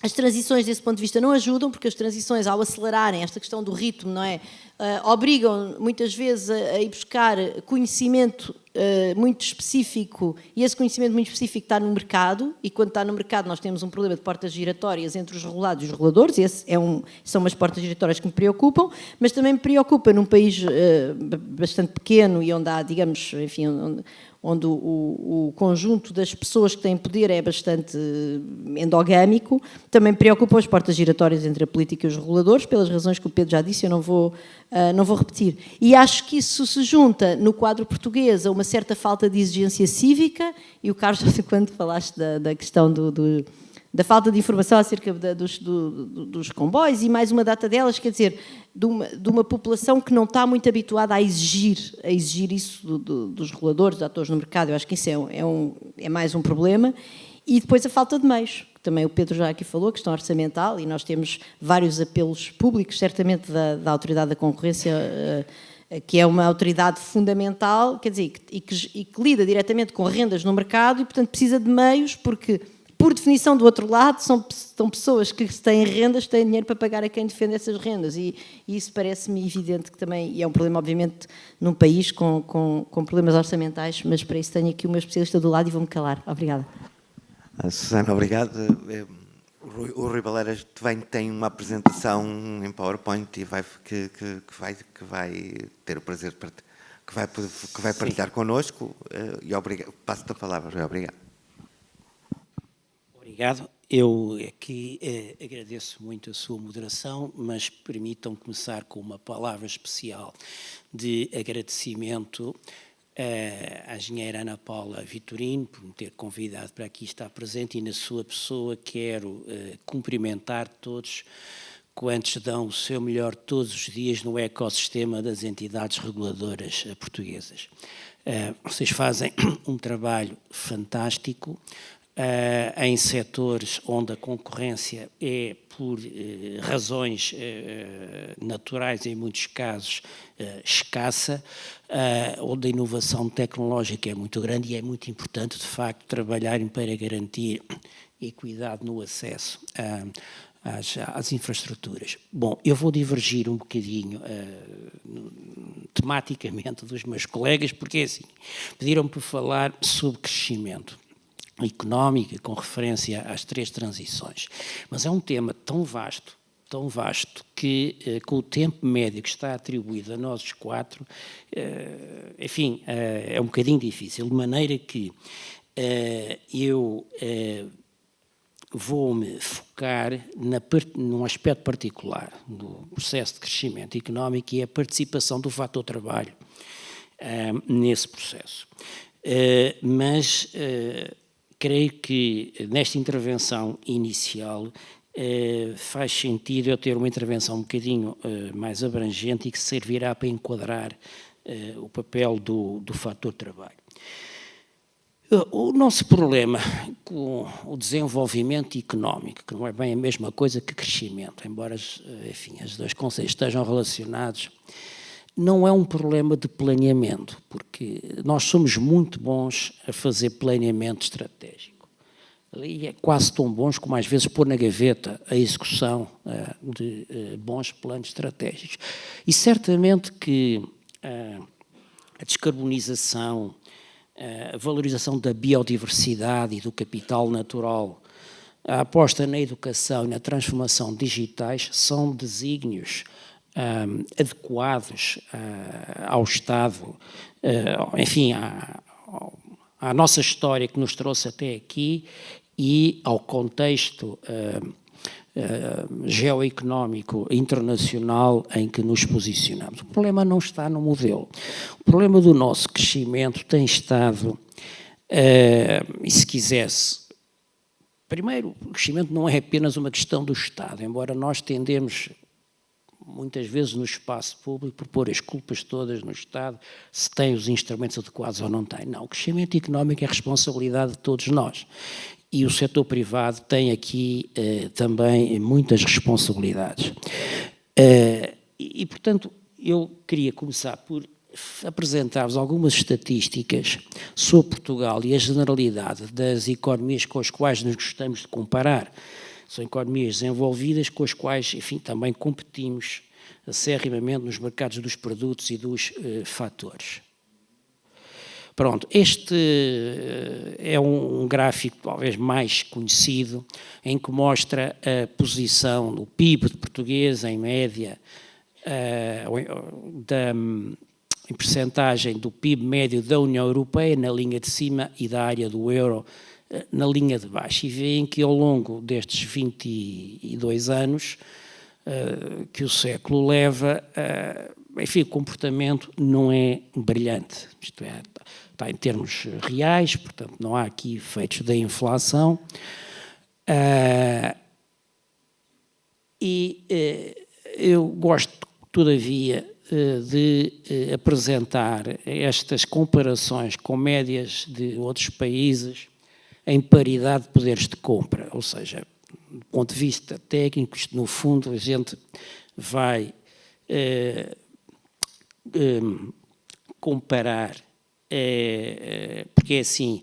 As transições, desse ponto de vista, não ajudam, porque as transições, ao acelerarem esta questão do ritmo, não é? Obrigam, muitas vezes, a ir buscar conhecimento muito específico, e esse conhecimento muito específico está no mercado, e quando está no mercado nós temos um problema de portas giratórias entre os regulados e os reguladores, e são umas portas giratórias que me preocupam, mas também me preocupa num país bastante pequeno e onde há, digamos, enfim, onde o conjunto das pessoas que têm poder é bastante endogâmico, também preocupam as portas giratórias entre a política e os reguladores, pelas razões que o Pedro já disse, eu não vou repetir. E acho que isso se junta, no quadro português, a uma certa falta de exigência cívica, e o Carlos, quando falaste da questão da falta de informação acerca dos comboios e mais uma data delas, quer dizer, de uma população que não está muito habituada a exigir isso dos reguladores, dos atores no mercado. Eu acho que isso é mais um problema. E depois a falta de meios, que também o Pedro já aqui falou, a questão orçamental, e nós temos vários apelos públicos, certamente da Autoridade da Concorrência, que é uma autoridade fundamental, quer dizer, e que lida diretamente com rendas no mercado e, portanto, precisa de meios, porque, por definição, do outro lado, são pessoas que têm rendas, têm dinheiro para pagar a quem defende essas rendas, e isso parece-me evidente que também, e é um problema, obviamente, num país com problemas orçamentais, mas para isso tenho aqui uma especialista do lado e vou-me calar. Obrigada. Susana, obrigado. O Rui Baleiras tem uma apresentação em PowerPoint e que vai ter o prazer que vai partilhar connosco, e passo-te a palavra, Rui. Obrigado. Obrigado. Eu aqui agradeço muito a sua moderação, mas permitam começar com uma palavra especial de agradecimento à engenheira Ana Paula Vitorino por me ter convidado para aqui estar presente, e na sua pessoa quero cumprimentar todos quantos dão o seu melhor todos os dias no ecossistema das entidades reguladoras portuguesas. Vocês fazem um trabalho fantástico em setores onde a concorrência é, por razões naturais, em muitos casos, escassa, onde a inovação tecnológica é muito grande, e é muito importante, de facto, trabalharem para garantir equidade no acesso às infraestruturas. Bom, eu vou divergir um bocadinho tematicamente dos meus colegas, porque assim, pediram-me para falar sobre crescimento económico, com referência às 3 transições. Mas é um tema tão vasto, que com o tempo médio que está atribuído a nós os 4, enfim, é um bocadinho difícil, de maneira que eu vou-me focar num aspecto particular do processo de crescimento económico, e é a participação do fator trabalho nesse processo. Mas creio que nesta intervenção inicial faz sentido eu ter uma intervenção um bocadinho mais abrangente e que servirá para enquadrar o papel do fator trabalho. O nosso problema com o desenvolvimento económico, que não é bem a mesma coisa que crescimento, embora enfim, os dois conceitos estejam relacionados, não é um problema de planeamento, porque nós somos muito bons a fazer planeamento estratégico. E é quase tão bons como às vezes pôr na gaveta a execução de bons planos estratégicos. E certamente que a descarbonização, a valorização da biodiversidade e do capital natural, a aposta na educação e na transformação digitais são desígnios adequados ao Estado, enfim, à nossa história que nos trouxe até aqui e ao contexto geoeconómico internacional em que nos posicionamos. O problema não está no modelo. O problema do nosso crescimento tem estado, e se quisesse, primeiro, o crescimento não é apenas uma questão do Estado, embora nós tendemos muitas vezes no espaço público por pôr as culpas todas no Estado, se tem os instrumentos adequados ou não tem. Não, o crescimento económico é responsabilidade de todos nós. E o setor privado tem aqui também muitas responsabilidades. Portanto, eu queria começar por apresentar-vos algumas estatísticas sobre Portugal e a generalidade das economias com as quais nos gostamos de comparar. São economias desenvolvidas com as quais, enfim, também competimos acerrimamente nos mercados dos produtos e dos fatores. Pronto, este é um gráfico talvez mais conhecido, em que mostra a posição do PIB português, em média, em percentagem do PIB médio da União Europeia, na linha de cima, e da área do euro, na linha de baixo. E veem que ao longo destes 22 anos que o século leva, enfim, o comportamento não é brilhante. Isto é, está em termos reais, portanto não há aqui efeitos da inflação. Eu gosto, todavia, de apresentar estas comparações com médias de outros países em paridade de poderes de compra, ou seja, do ponto de vista técnico, isto, no fundo, a gente vai comparar, porque é assim,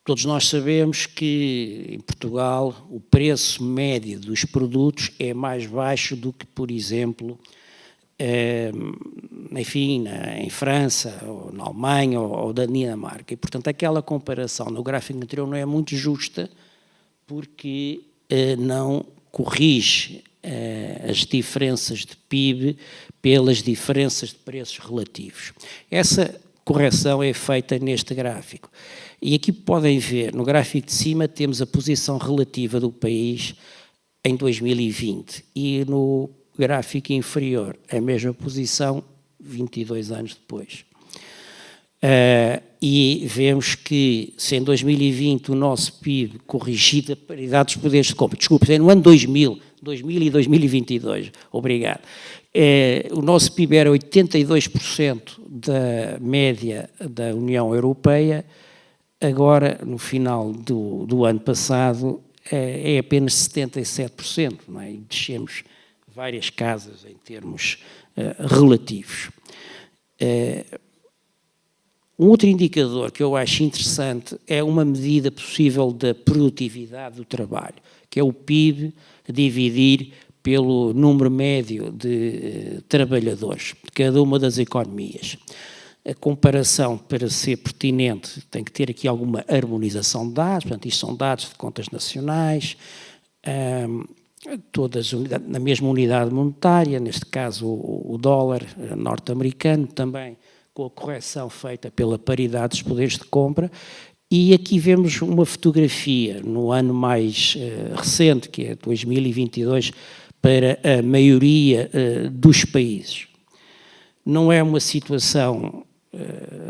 todos nós sabemos que em Portugal o preço médio dos produtos é mais baixo do que, por exemplo, enfim, em França, ou na Alemanha, ou da Dinamarca. E, portanto, aquela comparação no gráfico anterior não é muito justa, porque não corrige as diferenças de PIB pelas diferenças de preços relativos. Essa correção é feita neste gráfico. E aqui podem ver, no gráfico de cima, temos a posição relativa do país em 2020, e no gráfico inferior, a mesma posição 22 anos depois. E vemos que, se em 2020 o nosso PIB, corrigido a paridade dos poderes de compra, desculpe, é no ano 2000 e 2022, obrigado, o nosso PIB era 82% da média da União Europeia, agora, no final do ano passado, é apenas 77%, não é? E descemos várias casas em termos relativos. Um outro indicador que eu acho interessante é uma medida possível da produtividade do trabalho, que é o PIB a dividir pelo número médio de trabalhadores de cada uma das economias. A comparação, para ser pertinente, tem que ter aqui alguma harmonização de dados, portanto, isto são dados de contas nacionais, todas na mesma unidade monetária, neste caso o dólar norte-americano, também com a correção feita pela paridade dos poderes de compra. E aqui vemos uma fotografia no ano mais recente, que é 2022, para a maioria dos países. Não é uma situação,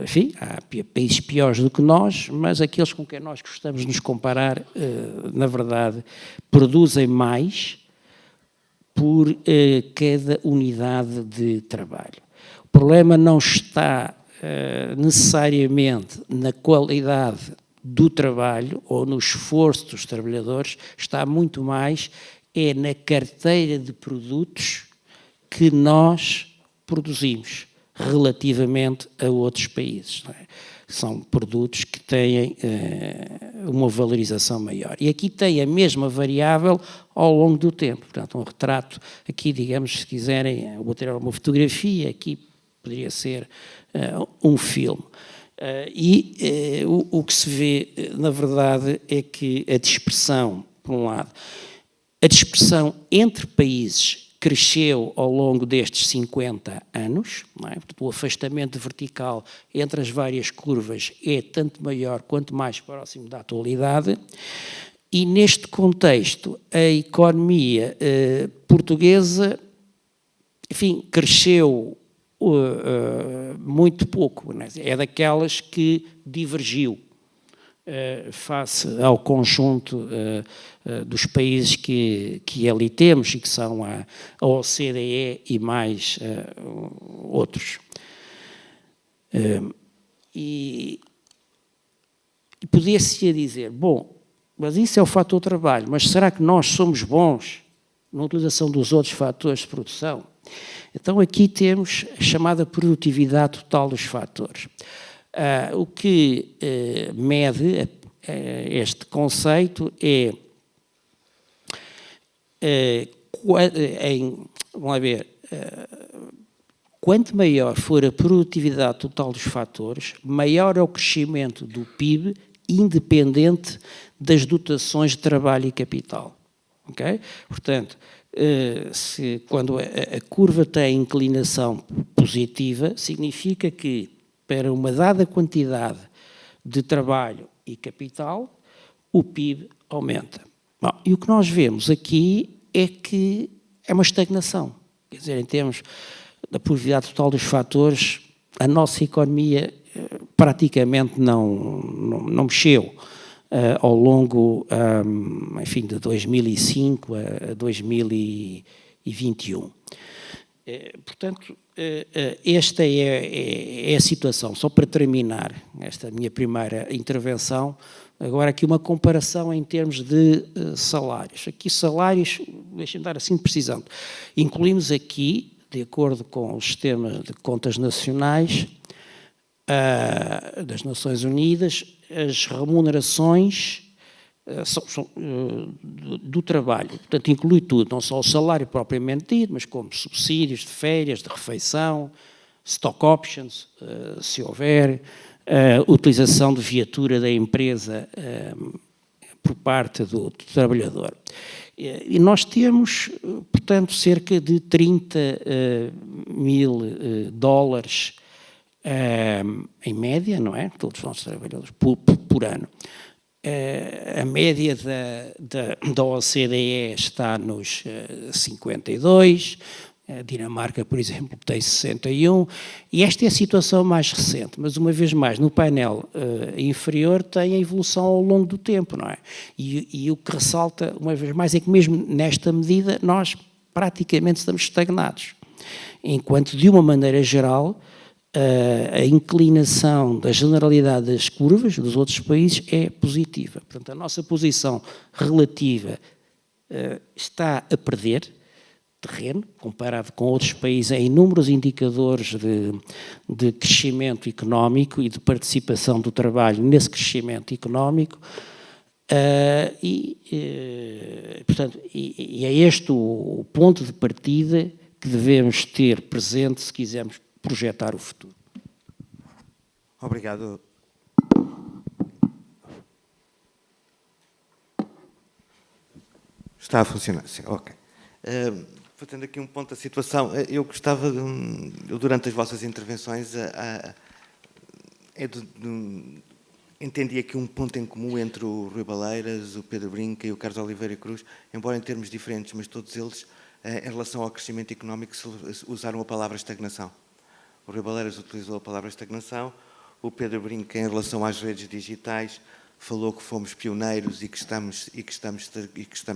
enfim, há países piores do que nós, mas aqueles com quem nós gostamos de nos comparar, na verdade, produzem mais por cada unidade de trabalho. O problema não está necessariamente na qualidade do trabalho ou no esforço dos trabalhadores, está muito mais na carteira de produtos que nós produzimos relativamente a outros países. Não é? São produtos que têm uma valorização maior. E aqui tem a mesma variável ao longo do tempo. Portanto, um retrato, aqui, digamos, se quiserem, vou ter uma fotografia, aqui poderia ser um filme. O que se vê, na verdade, é que a dispersão, por um lado, a dispersão entre países cresceu ao longo destes 50 anos, não é? Portanto, o afastamento vertical entre as várias curvas é tanto maior quanto mais próximo da atualidade, e neste contexto a economia portuguesa, enfim, cresceu muito pouco, não é? É daquelas que divergiu face ao conjunto dos países que ali temos e que são a OCDE e mais outros. E podia-se dizer, bom, mas isso é o fator trabalho, mas será que nós somos bons na utilização dos outros fatores de produção? Então aqui temos a chamada produtividade total dos fatores. O que mede este conceito é vamos lá ver, quanto maior for a produtividade total dos fatores, maior é o crescimento do PIB, independente das dotações de trabalho e capital. Okay? Portanto, quando a curva tem inclinação positiva, significa que para uma dada quantidade de trabalho e capital, o PIB aumenta. Bom, e o que nós vemos aqui é que é uma estagnação. Quer dizer, em termos da produtividade total dos fatores, a nossa economia praticamente não mexeu ao longo, enfim, de 2005 a 2021. Portanto, esta é a situação. Só para terminar esta minha primeira intervenção, agora aqui uma comparação em termos de salários. Aqui salários, deixem-me dar assim de precisão. Incluímos aqui, de acordo com o sistema de contas nacionais das Nações Unidas, as remunerações do trabalho. Portanto, inclui tudo, não só o salário propriamente dito, mas como subsídios de férias, de refeição, stock options, se houver, utilização de viatura da empresa por parte do trabalhador. E nós temos, portanto, cerca de 30 mil dólares em média, não é? Todos os nossos trabalhadores, por ano. A média da OCDE está nos 52, a Dinamarca, por exemplo, tem 61, e esta é a situação mais recente, mas uma vez mais, no painel inferior tem a evolução ao longo do tempo, não é? E o que ressalta, uma vez mais, é que mesmo nesta medida nós praticamente estamos estagnados, enquanto de uma maneira geral a inclinação da generalidade das curvas dos outros países é positiva. Portanto, a nossa posição relativa está a perder terreno, comparado com outros países, em inúmeros indicadores de crescimento económico e de participação do trabalho nesse crescimento económico, portanto, é este o ponto de partida que devemos ter presente se quisermos projetar o futuro. Obrigado. Está a funcionar, sim, ok. Fazendo aqui um ponto da situação, eu gostava, durante as vossas intervenções, entendi aqui um ponto em comum entre o Rui Baleiras, o Pedro Brinca e o Carlos Oliveira Cruz, embora em termos diferentes, mas todos eles, em relação ao crescimento económico, usaram a palavra estagnação. O Rui Baleiras utilizou a palavra estagnação, o Pedro Brinca, em relação às redes digitais, falou que fomos pioneiros e que estamos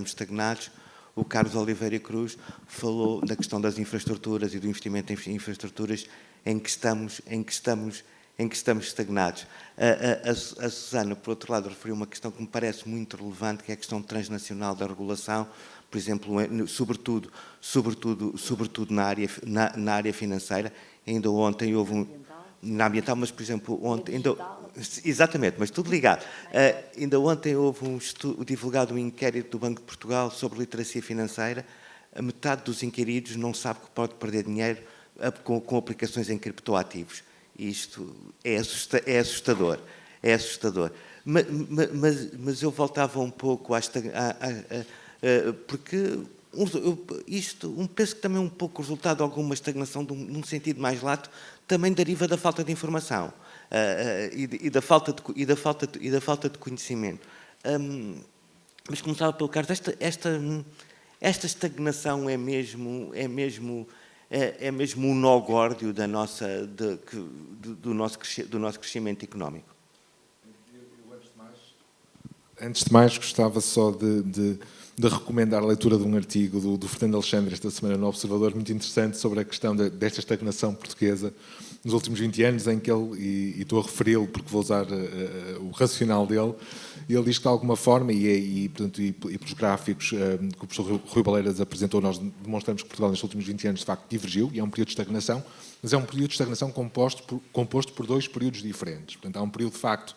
estagnados. O Carlos Oliveira Cruz falou da questão das infraestruturas e do investimento em infraestruturas em que estamos estagnados. A Susana, por outro lado, referiu uma questão que me parece muito relevante, que é a questão transnacional da regulação, por exemplo, sobretudo na área financeira. Ainda ontem houve na ambiental, mas, por exemplo, ontem... Exatamente, mas tudo ligado. Ainda ontem houve divulgado um inquérito do Banco de Portugal sobre literacia financeira. A metade dos inquiridos não sabe que pode perder dinheiro com aplicações em criptoativos. Isto é assustador. É assustador. Mas eu voltava um pouco porque penso que também um pouco o resultado de alguma estagnação, num sentido mais lato, também deriva da falta de informação e da falta de conhecimento. Mas começava pelo Carlos, esta estagnação é mesmo um nó górdio do nosso crescimento económico. Antes de mais, gostava só de recomendar a leitura de um artigo do Fernando Alexandre esta semana no Observador, muito interessante, sobre a questão desta estagnação portuguesa nos últimos 20 anos, em que ele, e estou a referi-lo porque vou usar o racional dele, ele diz que de alguma forma, e pelos gráficos que o professor Rui Baleiras apresentou, nós demonstramos que Portugal nestes últimos 20 anos de facto divergiu, e é um período de estagnação, mas é um período de estagnação composto por dois períodos diferentes. Portanto, há um período de facto,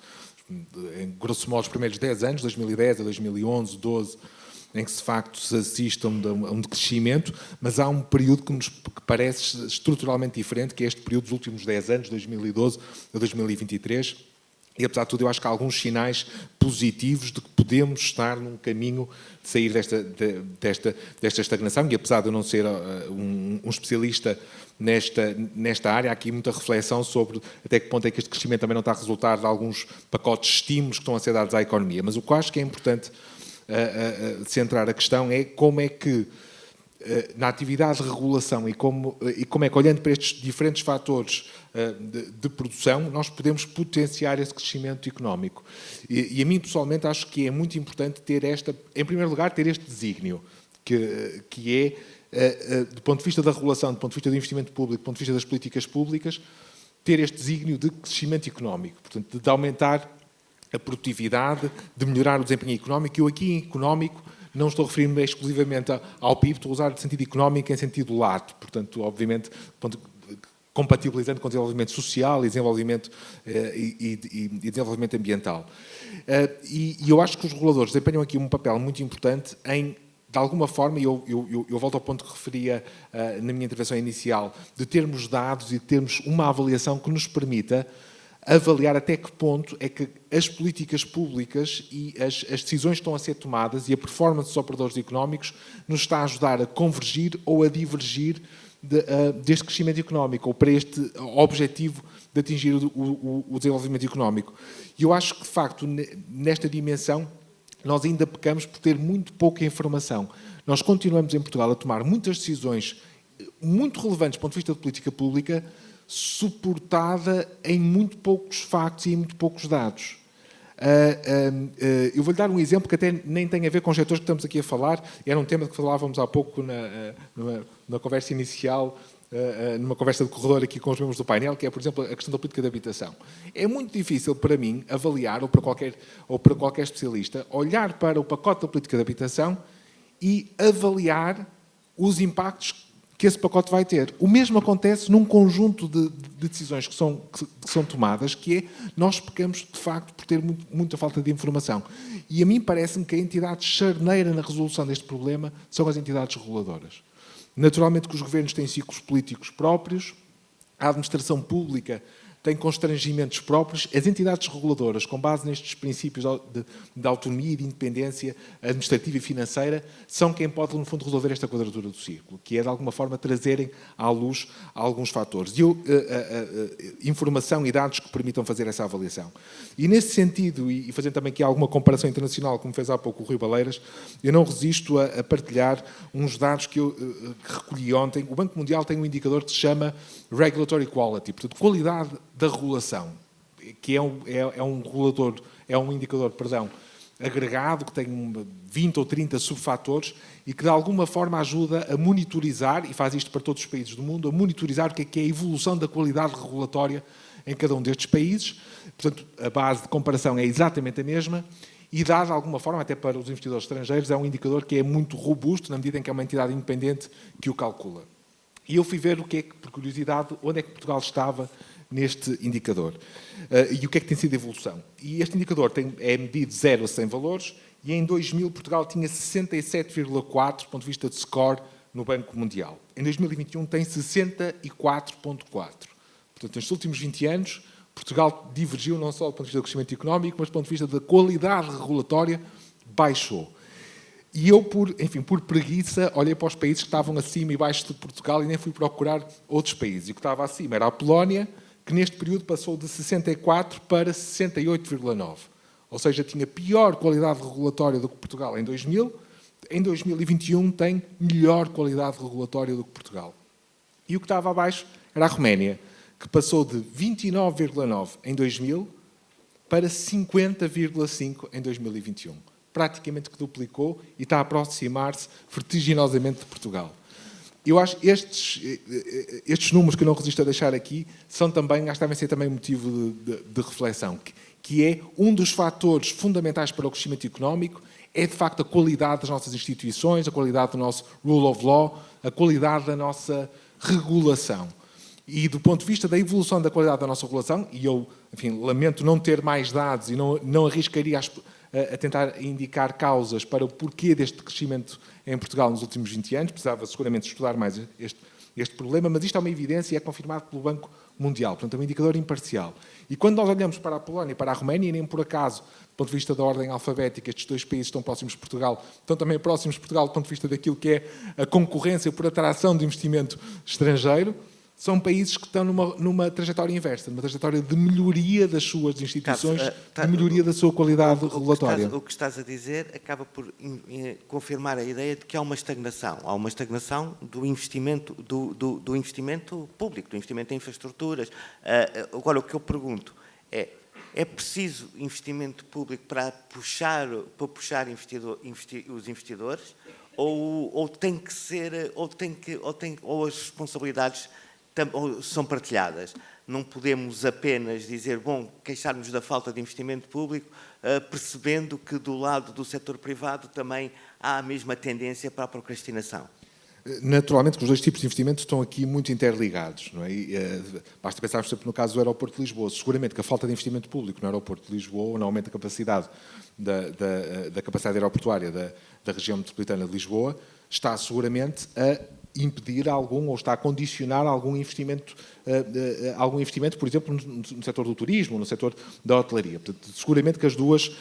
em grosso modo, os primeiros 10 anos, 2010 a 2011, 12, em que de facto se assiste a um decrescimento, mas há um período que parece estruturalmente diferente, que é este período dos últimos 10 anos, 2012 a 2023, e apesar de tudo eu acho que há alguns sinais positivos de que podemos estar num caminho de sair desta estagnação, e apesar de eu não ser um especialista nesta área, há aqui muita reflexão sobre até que ponto é que este crescimento também não está a resultar de alguns pacotes de estímulos que estão a ser dados à economia. Mas o que eu acho que é importante centrar a questão é como é que, na atividade de regulação e como é que, olhando para estes diferentes fatores de produção, nós podemos potenciar esse crescimento económico. E a mim, pessoalmente, acho que é muito importante ter em primeiro lugar, ter este desígnio, que é, do ponto de vista da regulação, do ponto de vista do investimento público, do ponto de vista das políticas públicas, ter este desígnio de crescimento económico, portanto, de aumentar a produtividade, de melhorar o desempenho económico. Eu aqui, em económico, não estou referindo-me exclusivamente ao PIB, estou a usar de sentido económico em sentido lato, portanto, obviamente, compatibilizando com o desenvolvimento social e desenvolvimento, e desenvolvimento ambiental. E eu acho que os reguladores desempenham aqui um papel muito importante em, de alguma forma, e eu volto ao ponto que referia na minha intervenção inicial, de termos dados e de termos uma avaliação que nos permita avaliar até que ponto é que as políticas públicas e as decisões que estão a ser tomadas e a performance dos operadores económicos nos está a ajudar a convergir ou a divergir deste crescimento económico, ou para este objetivo de atingir o desenvolvimento económico. E eu acho que, de facto, nesta dimensão, nós ainda pecamos por ter muito pouca informação. Nós continuamos em Portugal a tomar muitas decisões muito relevantes do ponto de vista de política pública, suportada em muito poucos factos e em muito poucos dados. Eu vou-lhe dar um exemplo que até nem tem a ver com os setores que estamos aqui a falar. Era um tema de que falávamos há pouco na conversa inicial, numa conversa de corredor aqui com os membros do painel, que é, por exemplo, a questão da política de habitação. É muito difícil para mim avaliar, ou para qualquer especialista, olhar para o pacote da política de habitação e avaliar os impactos que esse pacote vai ter. O mesmo acontece num conjunto de decisões que são tomadas, que é, nós pecamos, de facto, por ter muita falta de informação. E a mim parece-me que a entidade charneira na resolução deste problema são as entidades reguladoras. Naturalmente que os governos têm ciclos políticos próprios, a administração pública tem constrangimentos próprios, as entidades reguladoras, com base nestes princípios de autonomia e de independência administrativa e financeira, são quem pode, no fundo, resolver esta quadratura do círculo, que é, de alguma forma, trazerem à luz alguns fatores. Informação e dados que permitam fazer essa avaliação. E, nesse sentido, e fazendo também aqui alguma comparação internacional, como fez há pouco o Rui Baleiras, eu não resisto a partilhar uns dados que recolhi ontem. O Banco Mundial tem um indicador que se chama Regulatory Quality, portanto, qualidade da regulação, que é um indicador agregado, que tem 20 ou 30 subfatores e que de alguma forma ajuda a monitorizar, e faz isto para todos os países do mundo, a monitorizar o que é a evolução da qualidade regulatória em cada um destes países. Portanto, a base de comparação é exatamente a mesma e dá de alguma forma, até para os investidores estrangeiros, é um indicador que é muito robusto, na medida em que é uma entidade independente que o calcula. E eu fui ver por curiosidade, onde é que Portugal estava neste indicador. E o que é que tem sido a evolução? E este indicador é medido de 0 a 100 valores, e em 2000 Portugal tinha 67,4 do ponto de vista de score no Banco Mundial. Em 2021 tem 64,4. Portanto, nestes últimos 20 anos, Portugal divergiu não só do ponto de vista do crescimento económico, mas do ponto de vista da qualidade regulatória, baixou. E eu, por preguiça, olhei para os países que estavam acima e baixo de Portugal e nem fui procurar outros países. E o que estava acima era a Polónia, que neste período passou de 64 para 68,9. Ou seja, tinha pior qualidade regulatória do que Portugal em 2000. Em 2021 tem melhor qualidade regulatória do que Portugal. E o que estava abaixo era a Roménia, que passou de 29,9 em 2000 para 50,5 em 2021. Praticamente que duplicou e está a aproximar-se vertiginosamente de Portugal. Eu acho que estes números que eu não resisto a deixar aqui são também, acho que devem ser também motivo de reflexão, que é um dos fatores fundamentais para o crescimento económico, é de facto a qualidade das nossas instituições, a qualidade do nosso rule of law, a qualidade da nossa regulação. E do ponto de vista da evolução da qualidade da nossa regulação, e eu, lamento não ter mais dados e não arriscaria a tentar indicar causas para o porquê deste crescimento em Portugal nos últimos 20 anos. Precisava seguramente estudar mais este problema, mas isto é uma evidência e é confirmado pelo Banco Mundial. Portanto, é um indicador imparcial. E quando nós olhamos para a Polónia e para a Roménia, e nem por acaso, do ponto de vista da ordem alfabética, estes dois países estão próximos de Portugal, estão também próximos de Portugal do ponto de vista daquilo que é a concorrência por atração de investimento estrangeiro, são países que estão numa trajetória inversa, numa trajetória de melhoria das suas instituições, de melhoria da sua qualidade regulatória. O que estás a dizer acaba por confirmar a ideia de que há uma estagnação. Há uma estagnação do investimento, do investimento público, do investimento em infraestruturas. Agora, o que eu pergunto é preciso investimento público para puxar os investidores? Ou tem que ser, ou as responsabilidades são partilhadas? Não podemos apenas dizer, queixar-nos da falta de investimento público, percebendo que do lado do setor privado também há a mesma tendência para a procrastinação. Naturalmente que os dois tipos de investimento estão aqui muito interligados, não é? Basta pensarmos sempre no caso do aeroporto de Lisboa. Seguramente que a falta de investimento público no aeroporto de Lisboa, no aumento da capacidade da capacidade aeroportuária da região metropolitana de Lisboa, está seguramente a impedir ou está a condicionar algum investimento, por exemplo, no setor do turismo, no setor da hotelaria. Portanto, seguramente que que os dois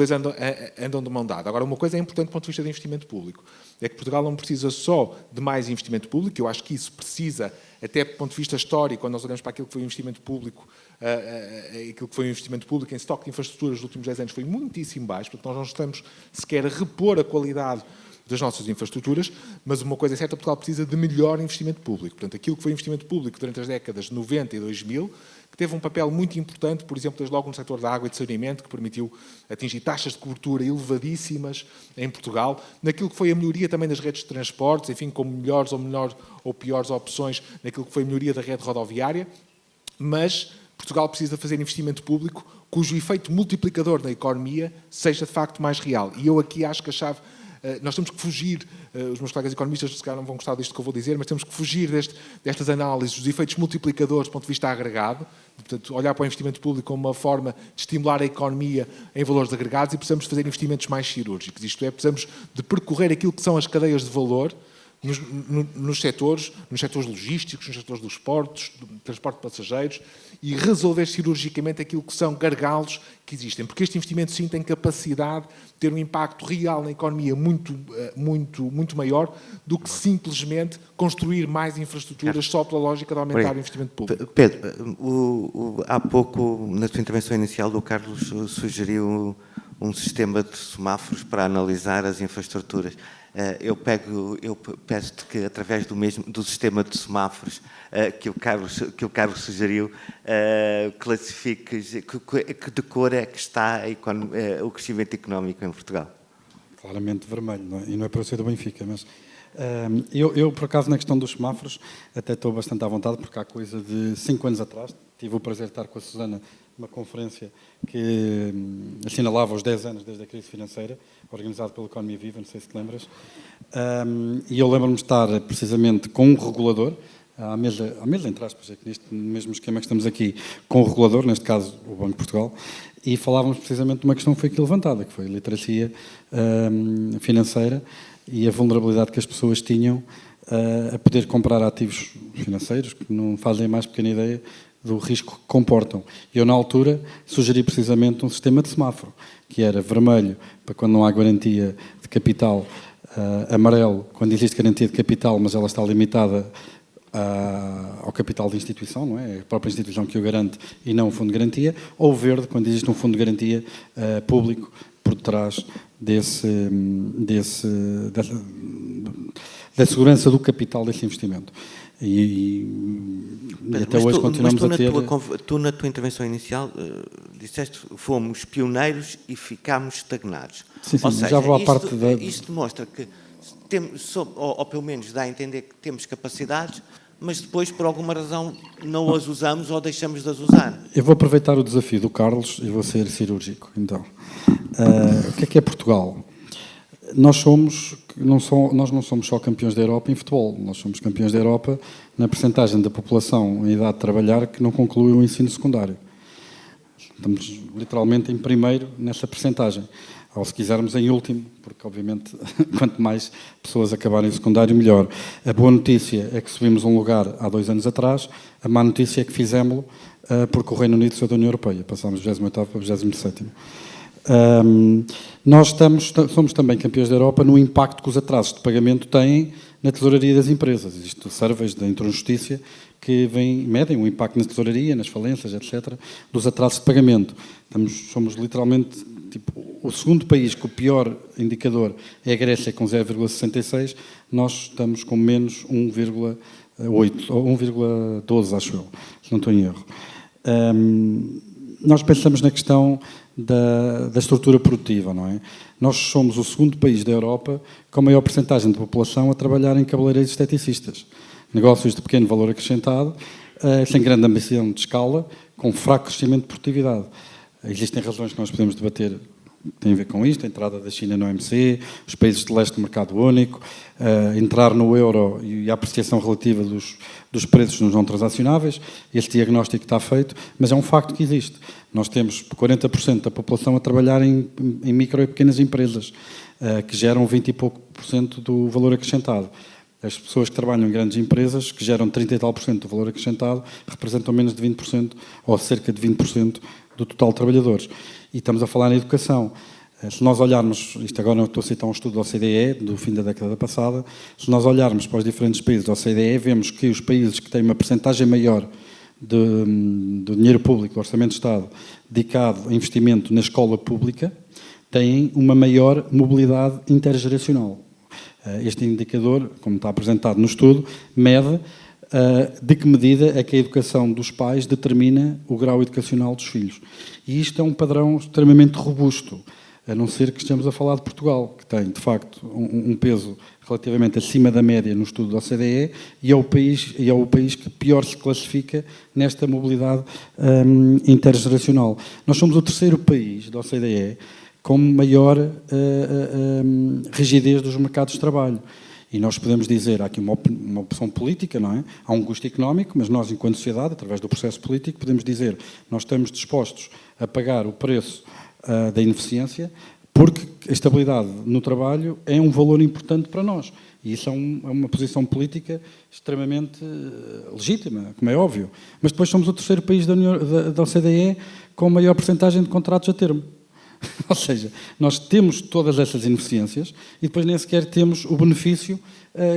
andam de mão dada. Agora, uma coisa é importante do ponto de vista de investimento público, é que Portugal não precisa só de mais investimento público, eu acho que isso precisa, até do ponto de vista histórico, quando nós olhamos para aquilo que foi o investimento público, em estoque de infraestruturas nos últimos 10 anos foi muitíssimo baixo, porque nós não estamos sequer a repor a qualidade das nossas infraestruturas, mas uma coisa é certa, Portugal precisa de melhor investimento público. Portanto, aquilo que foi investimento público durante as décadas de 90 e 2000, que teve um papel muito importante, por exemplo, desde logo no setor da água e de saneamento, que permitiu atingir taxas de cobertura elevadíssimas em Portugal, naquilo que foi a melhoria também das redes de transportes, enfim, com melhores ou piores opções, naquilo que foi a melhoria da rede rodoviária, mas Portugal precisa fazer investimento público cujo efeito multiplicador na economia seja de facto mais real. E eu aqui acho que a chave... Nós temos que fugir, os meus colegas economistas se calhar não vão gostar disto que eu vou dizer, mas temos que fugir destas análises dos efeitos multiplicadores do ponto de vista agregado, portanto, olhar para o investimento público como uma forma de estimular a economia em valores agregados e precisamos fazer investimentos mais cirúrgicos. Isto é, precisamos de percorrer aquilo que são as cadeias de valor nos setores logísticos, nos setores dos portos, do transporte de passageiros, e resolver cirurgicamente aquilo que são gargalos que existem. Porque este investimento, sim, tem capacidade de ter um impacto real na economia muito maior do que simplesmente construir mais infraestruturas só pela lógica de aumentar o investimento público. Pedro, há pouco, na sua intervenção inicial, o Carlos sugeriu um sistema de semáforos para analisar as infraestruturas. Eu peço-te que, através do sistema de semáforos que o Carlos sugeriu, classifiques que de cor é que está o crescimento económico em Portugal. Claramente vermelho, não é? E não é para eu ser do Benfica, mas... Eu, por acaso, na questão dos semáforos, até estou bastante à vontade, porque há coisa de 5 anos atrás, tive o prazer de estar com a Susana numa conferência que assinalava os 10 anos desde a crise financeira, organizado pela Economia Viva, não sei se te lembras, e eu lembro-me de estar precisamente com um regulador, à mesa entre aspas, aqui neste mesmo esquema que estamos aqui, com o regulador, neste caso o Banco de Portugal, e falávamos precisamente de uma questão que foi aqui levantada, que foi a literacia financeira e a vulnerabilidade que as pessoas tinham a poder comprar ativos financeiros que não fazem a mais pequena ideia do risco que comportam. Eu, na altura, sugeri precisamente um sistema de semáforo, que era vermelho para quando não há garantia de capital, amarelo quando existe garantia de capital, mas ela está limitada ao capital da instituição, não é? A própria instituição que o garante e não o fundo de garantia, ou verde quando existe um fundo de garantia público por detrás da segurança do capital desse investimento. E até hoje continuamos a ter... Tu, na tua intervenção inicial, disseste que fomos pioneiros e ficámos estagnados. Sim, ou seja, já vou à parte da... Isto demonstra que, ou pelo menos dá a entender que temos capacidades, mas depois, por alguma razão, não as usamos ou deixamos de as usar. Eu vou aproveitar o desafio do Carlos e vou ser cirúrgico, então. O que é Portugal? Nós não somos só campeões da Europa em futebol, nós somos campeões da Europa na percentagem da população em idade de trabalhar que não conclui o ensino secundário. Estamos literalmente em primeiro nessa percentagem. Ou, se quisermos, em último, porque, obviamente, quanto mais pessoas acabarem o secundário, melhor. A boa notícia é que subimos um lugar há 2 anos atrás, a má notícia é que fizemos-lo porque o Reino Unido saiu da União Europeia. Passámos do 28º para o 27º. Nós somos também campeões da Europa no impacto que os atrasos de pagamento têm na tesouraria das empresas. Existem surveys da Introjustiça que medem o impacto na tesouraria, nas falências, etc., dos atrasos de pagamento. Somos literalmente o segundo país com o pior indicador é a Grécia, com 0,66, nós estamos com menos 1,8 ou 1,12, acho eu, se não estou em erro. Nós pensamos na questão da estrutura produtiva, não é? Nós somos o segundo país da Europa com a maior percentagem de população a trabalhar em cabeleireiros esteticistas. Negócios de pequeno valor acrescentado, sem grande ambição de escala, com fraco crescimento de produtividade. Existem razões que nós podemos debater, têm a ver com isto, a entrada da China no OMC, os países de leste do mercado único, entrar no euro e a apreciação relativa dos preços nos não transacionáveis. Este diagnóstico está feito, mas é um facto que existe. Nós temos 40% da população a trabalhar em micro e pequenas empresas, que geram 20 e pouco por cento do valor acrescentado. As pessoas que trabalham em grandes empresas, que geram 30 e tal por cento do valor acrescentado, representam menos de 20%, ou cerca de 20% do total de trabalhadores. E estamos a falar em educação. Se nós olharmos, isto agora estou a citar um estudo da OCDE, do fim da década passada, se nós olharmos para os diferentes países da OCDE, vemos que os países que têm uma percentagem maior do dinheiro público, do Orçamento de Estado, dedicado a investimento na escola pública, têm uma maior mobilidade intergeracional. Este indicador, como está apresentado no estudo, mede de que medida é que a educação dos pais determina o grau educacional dos filhos. E isto é um padrão extremamente robusto, a não ser que estejamos a falar de Portugal, que tem, de facto, um peso relativamente acima da média no estudo da OCDE e é o país que pior se classifica nesta mobilidade intergeracional. Nós somos o terceiro país da OCDE com maior rigidez dos mercados de trabalho. E nós podemos dizer, há aqui uma opção política, não é? Há um custo económico, mas nós, enquanto sociedade, através do processo político, podemos dizer, nós estamos dispostos a pagar o preço da ineficiência, porque a estabilidade no trabalho é um valor importante para nós. E isso é uma posição política extremamente legítima, como é óbvio. Mas depois somos o terceiro país da OCDE com a maior percentagem de contratos a termo. Ou seja, nós temos todas essas ineficiências e depois nem sequer temos o benefício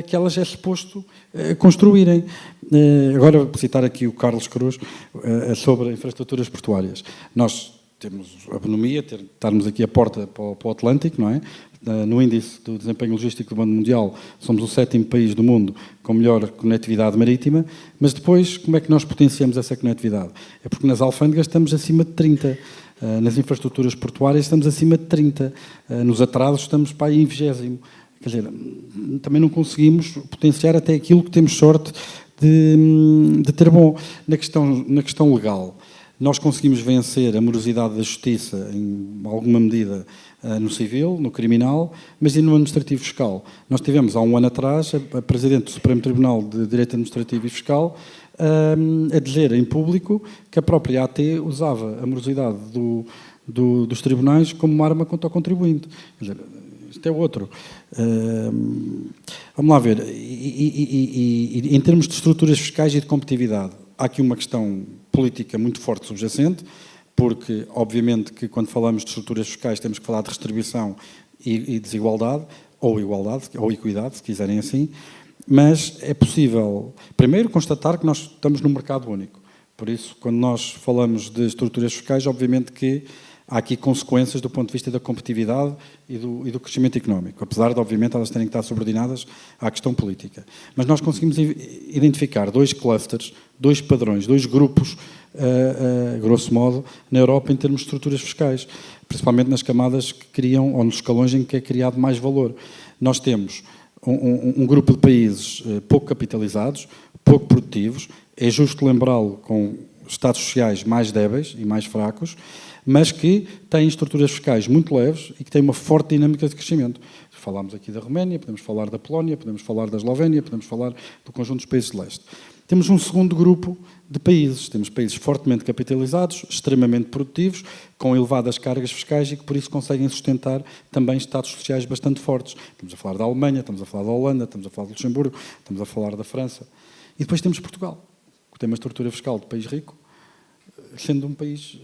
que elas é suposto construírem. Agora, vou citar aqui o Carlos Cruz sobre infraestruturas portuárias. Nós temos a bonomia, estarmos aqui a porta para o Atlântico, não é? No índice do desempenho logístico do Banco Mundial, somos o 7º país do mundo com melhor conectividade marítima, mas depois, como é que nós potenciamos essa conectividade? É porque nas alfândegas estamos acima de 30%. Nas infraestruturas portuárias estamos acima de 30%, nos atrasos estamos para aí em 20%. Quer dizer, também não conseguimos potenciar até aquilo que temos sorte de ter bom. Na questão legal, nós conseguimos vencer a morosidade da justiça em alguma medida no civil, no criminal, mas e no administrativo fiscal. Nós tivemos há um ano atrás a Presidente do Supremo Tribunal de Direito Administrativo e Fiscal a dizer em público que a própria AT usava a morosidade dos tribunais como uma arma contra o contribuinte. Quer dizer, isto é outro. Vamos lá ver. E em termos de estruturas fiscais e de competitividade, há aqui uma questão política muito forte subjacente, porque, obviamente, que quando falamos de estruturas fiscais temos que falar de distribuição e desigualdade, ou igualdade, ou equidade, se quiserem assim, mas é possível, primeiro, constatar que nós estamos num mercado único. Por isso, quando nós falamos de estruturas fiscais, obviamente que há aqui consequências do ponto de vista da competitividade e do crescimento económico, apesar de, obviamente, elas terem que estar subordinadas à questão política. Mas nós conseguimos identificar 2 clusters, 2 padrões, 2 grupos, grosso modo, na Europa em termos de estruturas fiscais, principalmente nas camadas que criam, ou nos escalões em que é criado mais valor. Nós temos um grupo de países pouco capitalizados, pouco produtivos, é justo lembrá-lo com estados sociais mais débeis e mais fracos, mas que têm estruturas fiscais muito leves e que têm uma forte dinâmica de crescimento. Falámos aqui da Roménia, podemos falar da Polónia, podemos falar da Eslovénia, podemos falar do conjunto dos países de leste. Temos um segundo grupo de países. Temos países fortemente capitalizados, extremamente produtivos, com elevadas cargas fiscais e que por isso conseguem sustentar também estados sociais bastante fortes. Estamos a falar da Alemanha, estamos a falar da Holanda, estamos a falar do Luxemburgo, estamos a falar da França. E depois temos Portugal, que tem uma estrutura fiscal de país rico, sendo um país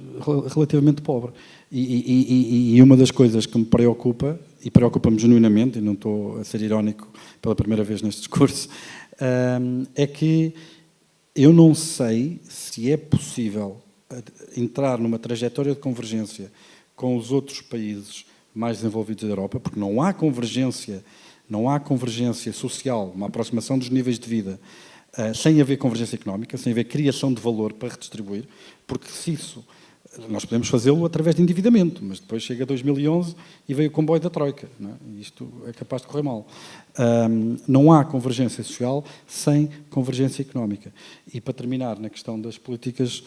relativamente pobre. E uma das coisas que me preocupa, e preocupa-me genuinamente, e não estou a ser irónico pela primeira vez neste discurso, é que eu não sei se é possível entrar numa trajetória de convergência com os outros países mais desenvolvidos da Europa, porque não há convergência social, uma aproximação dos níveis de vida, sem haver convergência económica, sem haver criação de valor para redistribuir, porque se isso, nós podemos fazê-lo através de endividamento, mas depois chega 2011 e veio o comboio da Troika, não é? E isto é capaz de correr mal. Não há convergência social sem convergência económica. E para terminar, na questão das políticas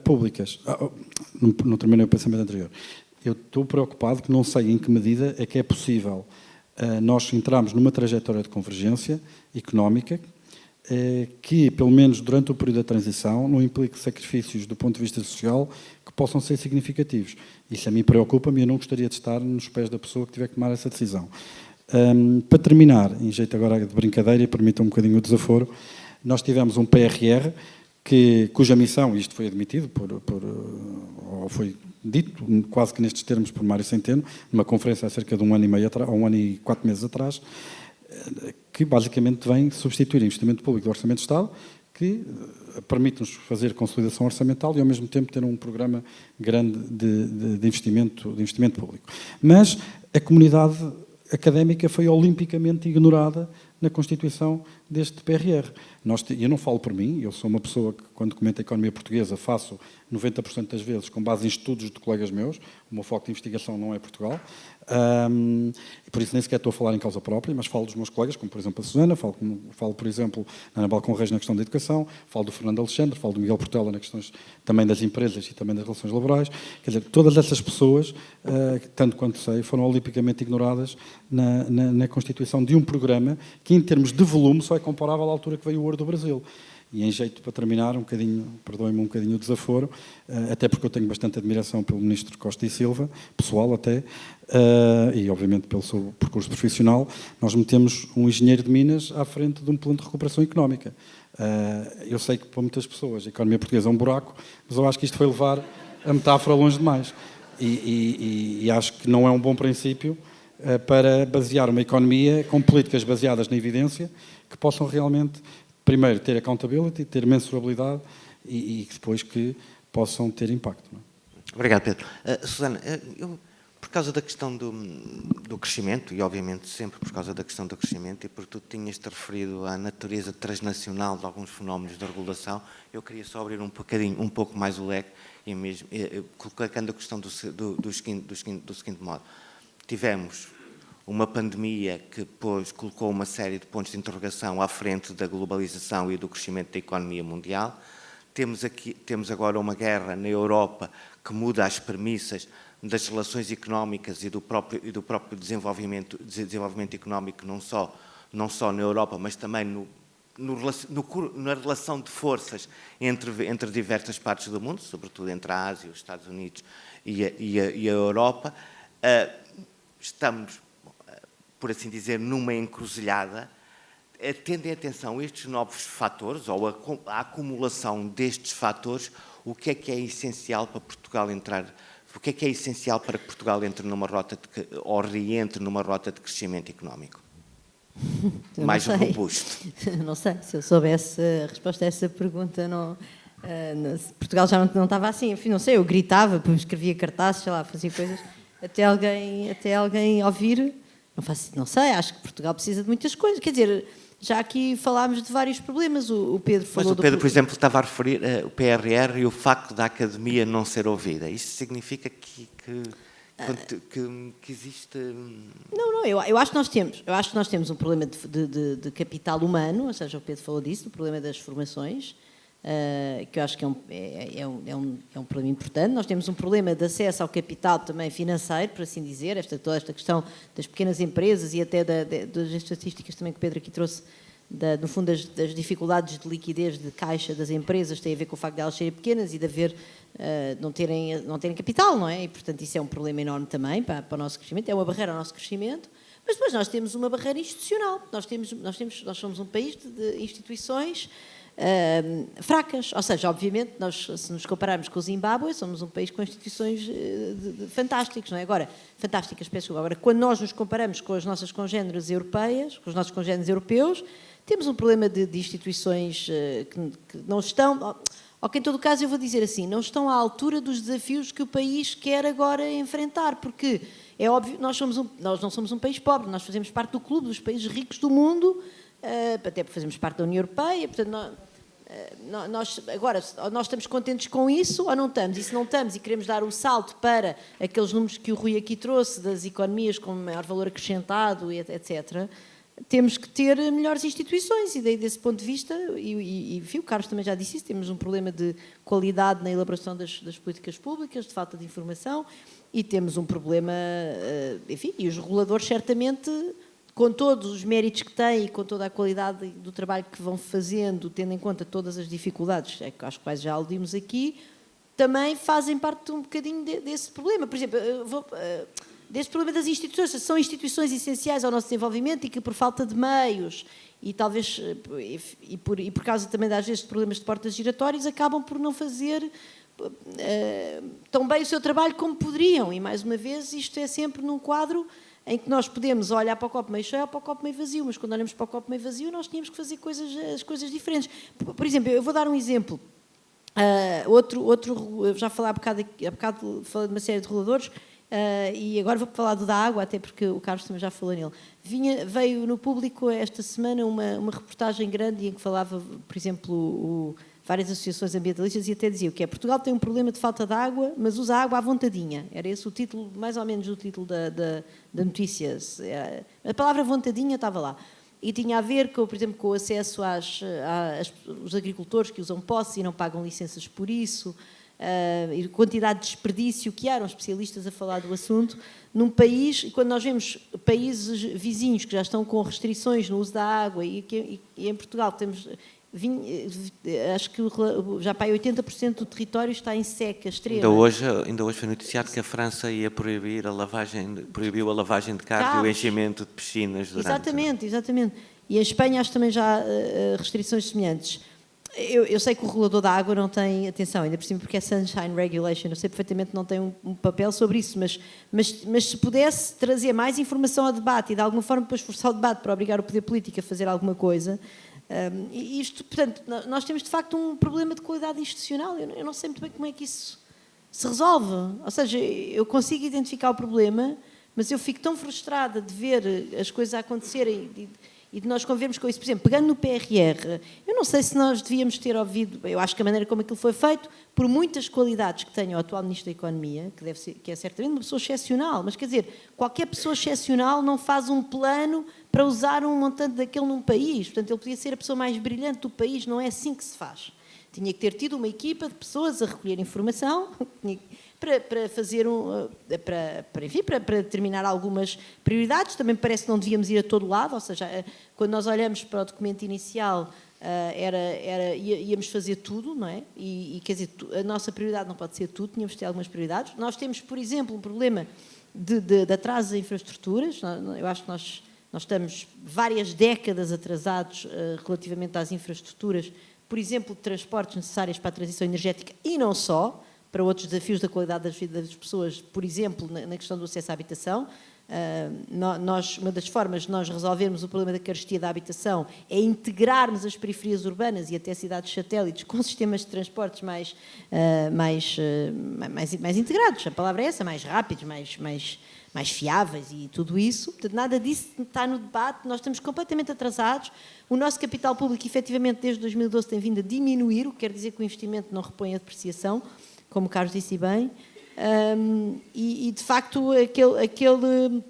públicas, não terminei o pensamento anterior, eu estou preocupado que não sei em que medida é que é possível nós entrarmos numa trajetória de convergência económica que, pelo menos durante o período da transição, não implique sacrifícios do ponto de vista social que possam ser significativos. Isso a mim preocupa-me e eu não gostaria de estar nos pés da pessoa que tiver que tomar essa decisão. Para terminar, em jeito agora de brincadeira, e permitam um bocadinho o desaforo, nós tivemos um PRR cuja missão, isto foi admitido, ou foi dito quase que nestes termos por Mário Centeno, numa conferência há cerca de 1 ano e meio atrás, ou 1 ano e 4 meses atrás, que basicamente vem substituir investimento público do Orçamento de Estado, que permite-nos fazer consolidação orçamental e ao mesmo tempo ter um programa grande de investimento público. Mas a comunidade académica foi olimpicamente ignorada na constituição deste PRR. Eu não falo por mim, eu sou uma pessoa que, quando comento a economia portuguesa, faço 90% das vezes com base em estudos de colegas meus, o meu foco de investigação não é Portugal, e por isso nem sequer estou a falar em causa própria, mas falo dos meus colegas, como por exemplo a Susana, falo por exemplo, na Ana Balcão Reis na questão da educação, falo do Fernando Alexandre, falo do Miguel Portela nas questões também das empresas e também das relações laborais. Quer dizer, todas essas pessoas, tanto quanto sei, foram olimpicamente ignoradas na constituição de um programa que, em termos de volume, só é comparável à altura que veio o ouro do Brasil. E em jeito para terminar, perdoem-me um bocadinho o desaforo, até porque eu tenho bastante admiração pelo Ministro Costa e Silva, pessoal até, e obviamente pelo seu percurso profissional, nós metemos um engenheiro de Minas à frente de um plano de recuperação económica. Eu sei que para muitas pessoas a economia portuguesa é um buraco, mas eu acho que isto foi levar a metáfora longe demais. E acho que não é um bom princípio para basear uma economia com políticas baseadas na evidência que possam realmente, primeiro, ter accountability, ter mensurabilidade e depois que possam ter impacto. Não é? Obrigado, Pedro. Susana, por causa da questão do crescimento, e obviamente sempre por causa da questão do crescimento, e porque tu tinhas-te referido à natureza transnacional de alguns fenómenos da regulação, eu queria só abrir um pouco mais o leque, e mesmo colocando a questão do seguinte modo. Tivemos uma pandemia que colocou uma série de pontos de interrogação à frente da globalização e do crescimento da economia mundial. Temos agora uma guerra na Europa que muda as premissas das relações económicas e do próprio desenvolvimento económico, não só na Europa, mas também na relação de forças entre diversas partes do mundo, sobretudo entre a Ásia, os Estados Unidos e a Europa. Estamos, por assim dizer, numa encruzilhada. Tendo em atenção estes novos fatores, ou a acumulação destes fatores, o que é essencial para Portugal entrar? O que é essencial para que Portugal entre numa rota ou reentre numa rota de crescimento económico? Mais robusto. Não sei, se eu soubesse a resposta a essa pergunta, Portugal já não estava assim. Enfim, não sei, eu gritava, escrevia cartazes, sei lá, fazia coisas, até alguém ouvir. Não sei, acho que Portugal precisa de muitas coisas. Quer dizer, já aqui falámos de vários problemas. O Pedro falou... Mas o Pedro, por exemplo, estava a referir o PRR e o facto da academia não ser ouvida. Isso significa que existe... Não, eu acho que nós temos um problema de capital humano, ou seja, o Pedro falou disso, o problema das formações, que eu acho que é um problema importante. Nós temos um problema de acesso ao capital também financeiro, por assim dizer, toda esta questão das pequenas empresas e até das estatísticas também que o Pedro aqui trouxe no fundo, das dificuldades de liquidez de caixa das empresas tem a ver com o facto de elas serem pequenas e de haver, não terem capital, não é? E, portanto, isso é um problema enorme também para o nosso crescimento, é uma barreira ao nosso crescimento. Mas depois nós temos uma barreira institucional. Nós somos um país de instituições fracas. Ou seja, obviamente, se nos compararmos com o Zimbábue, somos um país com instituições fantásticas, não é? Fantásticas, peço desculpa. Agora, quando nós nos comparamos com as nossas congêneres europeias, com os nossos congêneres europeus, temos um problema de instituições que não estão... Ou que, em todo o caso, eu vou dizer assim, não estão à altura dos desafios que o país quer agora enfrentar, porque é óbvio, nós não somos um país pobre, nós fazemos parte do clube dos países ricos do mundo, até porque fazemos parte da União Europeia, portanto, nós estamos contentes com isso ou não estamos? E se não estamos e queremos dar um salto para aqueles números que o Rui aqui trouxe, das economias com maior valor acrescentado, etc., temos que ter melhores instituições e daí desse ponto de vista, enfim, o Carlos também já disse isso, temos um problema de qualidade na elaboração das políticas públicas, de falta de informação e temos um problema, enfim, e os reguladores certamente, com todos os méritos que têm e com toda a qualidade do trabalho que vão fazendo, tendo em conta todas as dificuldades, às quais já aludimos aqui, também fazem parte um bocadinho desse problema. Por exemplo, deste problema das instituições, são instituições essenciais ao nosso desenvolvimento e que por falta de meios e talvez por causa também às vezes de problemas de portas giratórias acabam por não fazer tão bem o seu trabalho como poderiam e mais uma vez isto é sempre num quadro em que nós podemos olhar para o copo meio cheio ou para o copo meio vazio, mas quando olhamos para o copo meio vazio nós tínhamos que fazer as coisas diferentes. Por exemplo, eu vou dar um exemplo. Eu já falei há bocado falei de uma série de reguladores. E agora vou falar do da água, até porque o Carlos também já falou nele. Veio no público esta semana uma reportagem grande em que falava, por exemplo, várias associações ambientalistas e até diziam que Portugal tem um problema de falta de água, mas usa água à vontadinha. Era esse o título, mais ou menos o título da notícia. A palavra vontadinha estava lá. E tinha a ver, por exemplo, com o acesso aos agricultores que usam poços e não pagam licenças por isso, e quantidade de desperdício que eram especialistas a falar do assunto, num país, e quando nós vemos países vizinhos que já estão com restrições no uso da água, e em Portugal temos, acho que já para aí 80% do território está em seca extrema. Ainda hoje foi noticiado que a França ia proibiu a lavagem de carros e o enchimento de piscinas durante... Exatamente. E em Espanha acho também já há restrições semelhantes. Eu sei que o regulador da água não tem atenção, ainda por cima porque é Sunshine Regulation, eu sei perfeitamente que não tem um papel sobre isso, mas se pudesse trazer mais informação ao debate e de alguma forma depois forçar o debate para obrigar o poder político a fazer alguma coisa, isto, portanto, nós temos de facto um problema de qualidade institucional, eu não sei muito bem como é que isso se resolve, ou seja, eu consigo identificar o problema, mas eu fico tão frustrada de ver as coisas a acontecerem e de nós convivermos com isso. Por exemplo, pegando no PRR, eu não sei se nós devíamos ter ouvido, eu acho que a maneira como aquilo foi feito, por muitas qualidades que tem o atual Ministro da Economia, que é certamente uma pessoa excepcional, mas quer dizer, qualquer pessoa excepcional não faz um plano para usar um montante daquele num país, portanto ele podia ser a pessoa mais brilhante do país, não é assim que se faz. Tinha que ter tido uma equipa de pessoas a recolher informação, para fazer para determinar algumas prioridades. Também parece que não devíamos ir a todo lado, ou seja, quando nós olhamos para o documento inicial, íamos fazer tudo, não é? E quer dizer, a nossa prioridade não pode ser tudo, tínhamos de ter algumas prioridades. Nós temos, por exemplo, um problema de atraso em infraestruturas. Eu acho que nós estamos várias décadas atrasados relativamente às infraestruturas, por exemplo, de transportes necessários para a transição energética e não só, para outros desafios da qualidade das vidas das pessoas, por exemplo, na questão do acesso à habitação. Uma das formas de nós resolvermos o problema da carestia da habitação é integrarmos as periferias urbanas e até cidades satélites com sistemas de transportes mais integrados, a palavra é essa, mais rápidos, mais fiáveis e tudo isso. Portanto, nada disso está no debate, nós estamos completamente atrasados. O nosso capital público, efetivamente, desde 2012 tem vindo a diminuir, o que quer dizer que o investimento não repõe a depreciação, como o Carlos disse bem, e de facto aquele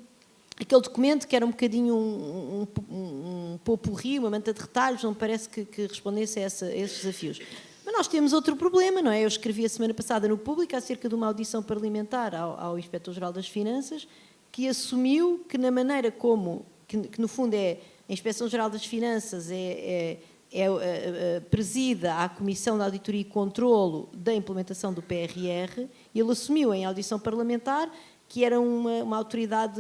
documento que era um bocadinho um pot-pourri, uma manta de retalhos, não me parece que respondesse a esses desafios. Mas nós temos outro problema, não é? Eu escrevi a semana passada no Público acerca de uma audição parlamentar ao Inspetor-Geral das Finanças, que assumiu que na maneira como, que no fundo é A Inspeção-Geral das Finanças presida a Comissão de Auditoria e Controlo da implementação do PRR, e ele assumiu em audição parlamentar que era uma autoridade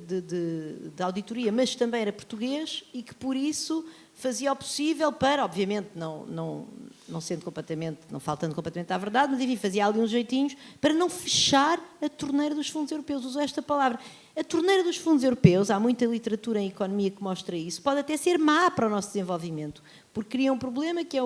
de auditoria, mas também era português, e que por isso fazia o possível para, obviamente, não faltando completamente à verdade, mas enfim, fazia ali uns jeitinhos para não fechar a torneira dos fundos europeus. Usou esta palavra. A torneira dos fundos europeus, há muita literatura em economia que mostra isso, pode até ser má para o nosso desenvolvimento, porque cria um problema que é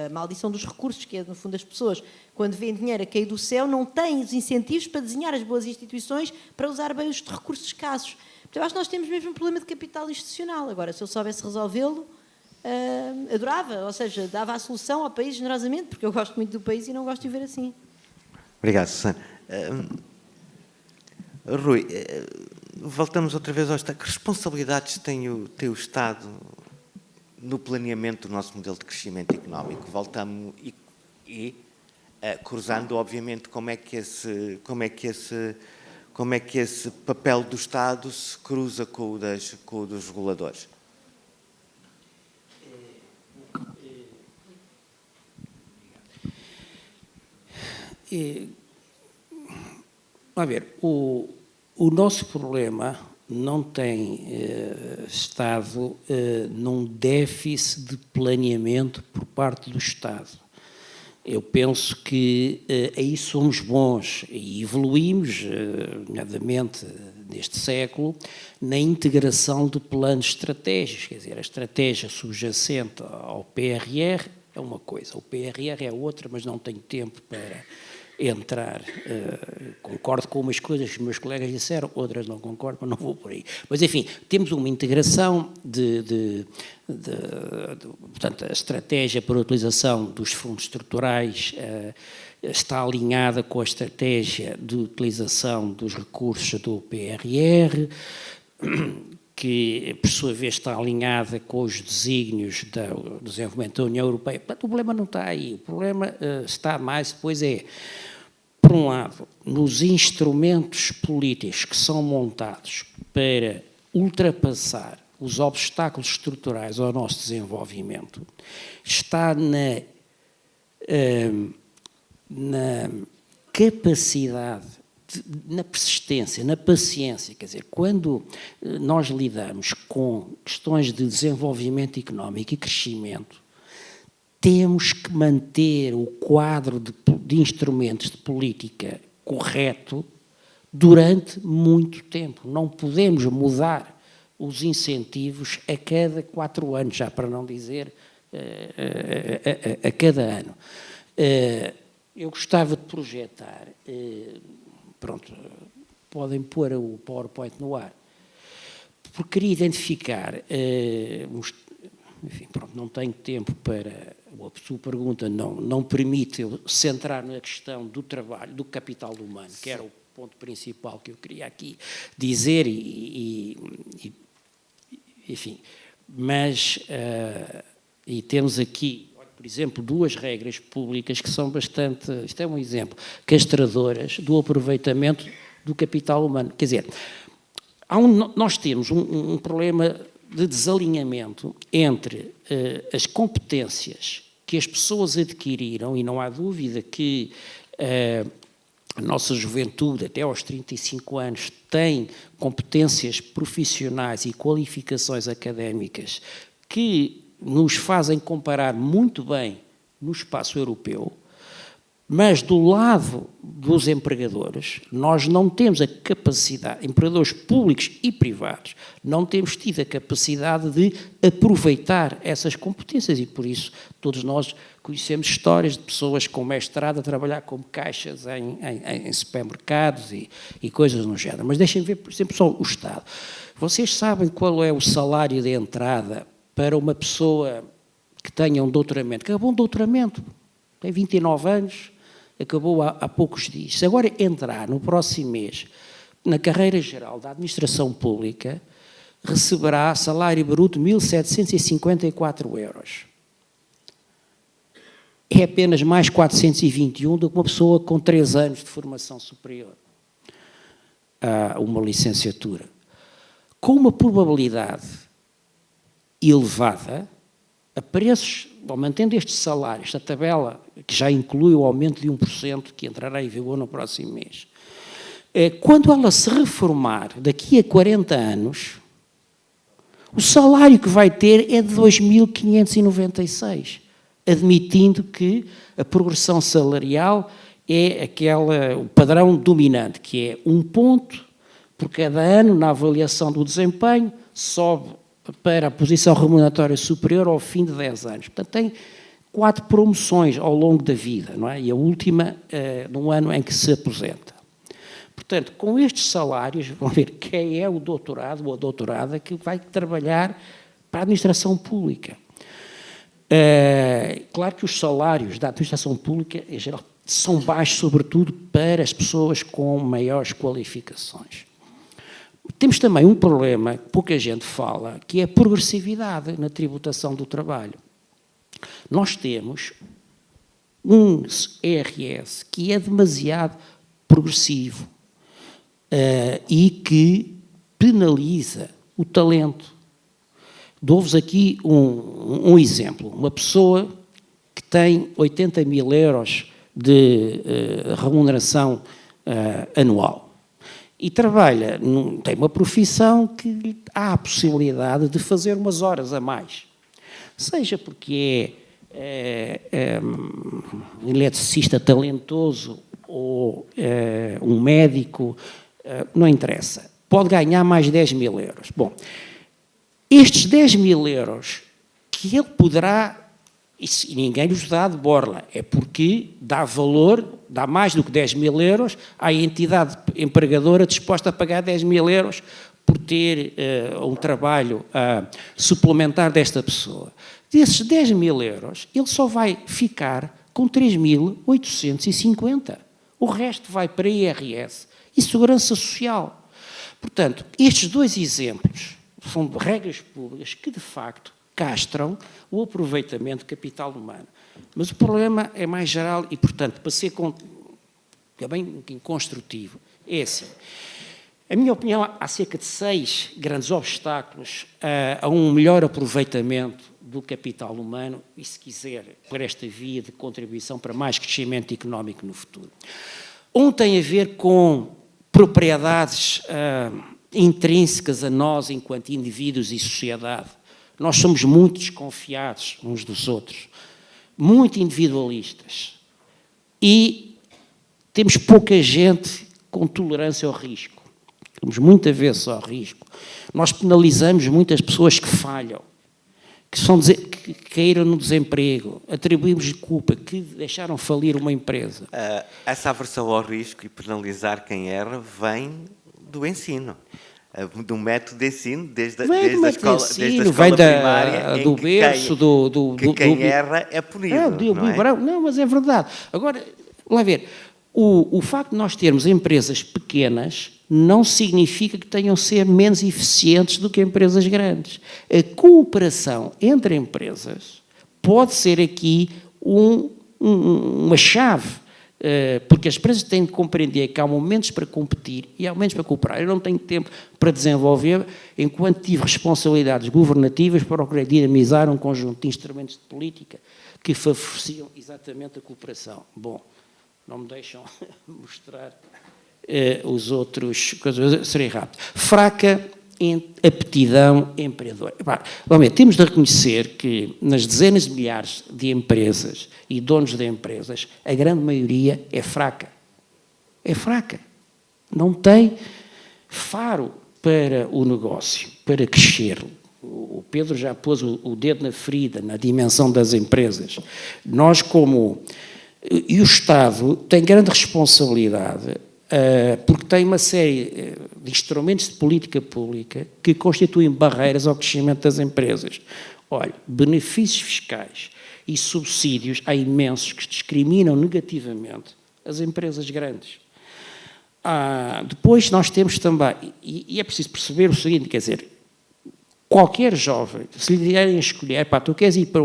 a maldição dos recursos, que é, no fundo, as pessoas, quando veem dinheiro a cair do céu, não têm os incentivos para desenhar as boas instituições para usar bem os recursos escassos. Portanto, eu acho que nós temos mesmo um problema de capital institucional. Agora, se eu soubesse resolvê-lo, adorava, ou seja, dava a solução ao país generosamente, porque eu gosto muito do país e não gosto de ver assim. Obrigado, Susana. Rui, voltamos outra vez ao Estado. Que responsabilidades tem o Estado no planeamento do nosso modelo de crescimento económico? Voltamos cruzando, obviamente, como é que esse papel do Estado se cruza com o dos reguladores? A ver, o nosso problema não tem estado num déficit de planeamento por parte do Estado. Eu penso que aí somos bons e evoluímos, nomeadamente neste século, na integração de planos estratégicos. Quer dizer, a estratégia subjacente ao PRR é uma coisa, o PRR é outra, mas não tenho tempo para entrar. Concordo com umas coisas que os meus colegas disseram, outras não concordo, mas não vou por aí. Mas, enfim, temos uma integração portanto, a estratégia para a utilização dos fundos estruturais está alinhada com a estratégia de utilização dos recursos do PRR, que, por sua vez, está alinhada com os desígnios do desenvolvimento da União Europeia. Portanto, o problema não está aí. O problema está mais, depois por um lado, nos instrumentos políticos que são montados para ultrapassar os obstáculos estruturais ao nosso desenvolvimento, está na capacidade, na persistência, na paciência. Quer dizer, quando nós lidamos com questões de desenvolvimento económico e crescimento, temos que manter o quadro de instrumentos de política correto durante muito tempo. Não podemos mudar os incentivos a cada 4 anos, já para não dizer a cada ano. Eu gostava de projetar, pronto, podem pôr o PowerPoint no ar, porque queria identificar, enfim, pronto, não tenho tempo para, a sua pergunta não permite eu centrar na questão do trabalho, do capital humano, que era o ponto principal que eu queria aqui dizer, enfim, mas, e temos aqui, por exemplo, 2 regras públicas que são bastante, isto é um exemplo, castradoras do aproveitamento do capital humano. Quer dizer, nós temos um problema de desalinhamento entre as competências que as pessoas adquiriram, e não há dúvida que a nossa juventude, até aos 35 anos, tem competências profissionais e qualificações académicas que nos fazem comparar muito bem no espaço europeu, mas do lado dos empregadores, nós não temos a capacidade, empregadores públicos e privados, não temos tido a capacidade de aproveitar essas competências, e por isso todos nós conhecemos histórias de pessoas com mestrado a trabalhar como caixas em supermercados e coisas no género. Mas deixem ver, por exemplo, só o Estado. Vocês sabem qual é o salário de entrada para uma pessoa que tenha um doutoramento? Que acabou um doutoramento, tem 29 anos, acabou há poucos dias. Se agora entrar no próximo mês na carreira geral da administração pública, receberá salário bruto de 1.754 euros. É apenas mais 421 do que uma pessoa com 3 anos de formação superior a uma licenciatura. com uma probabilidade elevada, a preços, bom, mantendo estes salários, esta tabela que já inclui o aumento de 1% que entrará em vigor no próximo mês, quando ela se reformar daqui a 40 anos, o salário que vai ter é de 2.596, admitindo que a progressão salarial é o padrão dominante, que é 1 ponto por cada ano na avaliação do desempenho, sobe para a posição remuneratória superior ao fim de 10 anos. Portanto, tem 4 promoções ao longo da vida, não é? E a última no ano em que se aposenta. Portanto, com estes salários, vão ver quem é o doutorado ou a doutorada que vai trabalhar para a administração pública. Claro que os salários da administração pública, em geral, são baixos, sobretudo para as pessoas com maiores qualificações. Temos também um problema que pouca gente fala, que é a progressividade na tributação do trabalho. Nós temos um IRS que é demasiado progressivo e que penaliza o talento. Dou-vos aqui um exemplo. Uma pessoa que tem 80 mil euros de remuneração anual e trabalha, tem uma profissão que há a possibilidade de fazer umas horas a mais. Seja porque é um eletricista talentoso ou um médico, não interessa. Pode ganhar mais 10 mil euros. Bom, estes 10 mil euros que ele poderá, e ninguém lhes dá de borla, é porque dá valor, dá mais do que 10 mil euros à entidade empregadora disposta a pagar 10 mil euros por ter um trabalho suplementar desta pessoa. Desses 10 mil euros, ele só vai ficar com 3.850. O resto vai para IRS e Segurança Social. Portanto, estes dois exemplos são de regras públicas que, de facto, castram o aproveitamento de capital humano. Mas o problema é mais geral e, portanto, para ser bem construtivo, é assim. A minha opinião, há cerca de 6 grandes obstáculos a um melhor aproveitamento do capital humano e, se quiser, por esta via de contribuição para mais crescimento económico no futuro. Um tem a ver com propriedades intrínsecas a nós enquanto indivíduos e sociedade. Nós somos muito desconfiados uns dos outros, muito individualistas e temos pouca gente com tolerância ao risco. Temos muita vez ao risco. Nós penalizamos muitas pessoas que falham, que caíram no desemprego, atribuímos culpa, que deixaram falir uma empresa. Essa aversão ao risco e penalizar quem erra vem do ensino. Do método de ensino, desde a escola primária, do berço, quem erra é punido. Não, mas é verdade. Agora, lá ver, o facto de nós termos empresas pequenas não significa que tenham de ser menos eficientes do que empresas grandes. A cooperação entre empresas pode ser aqui uma chave, porque as empresas têm de compreender que há momentos para competir e há momentos para cooperar. Eu não tenho tempo para desenvolver, enquanto tive responsabilidades governativas, procurei dinamizar um conjunto de instrumentos de política que favoreciam exatamente a cooperação. Bom, não me deixam mostrar os outros, serei rápido. Fraca aptidão empreendedora. Vamos ver, temos de reconhecer que nas dezenas de milhares de empresas e donos de empresas, a grande maioria é fraca. É fraca. Não tem faro para o negócio, para crescer. O Pedro já pôs o dedo na ferida, na dimensão das empresas. Nós, e o Estado tem grande responsabilidade, porque tem uma série de instrumentos de política pública que constituem barreiras ao crescimento das empresas. Olha, benefícios fiscais e subsídios, há imensos que discriminam negativamente as empresas grandes. Depois nós temos também, e é preciso perceber o seguinte, quer dizer, qualquer jovem, se lhe derem a escolher, tu queres ir para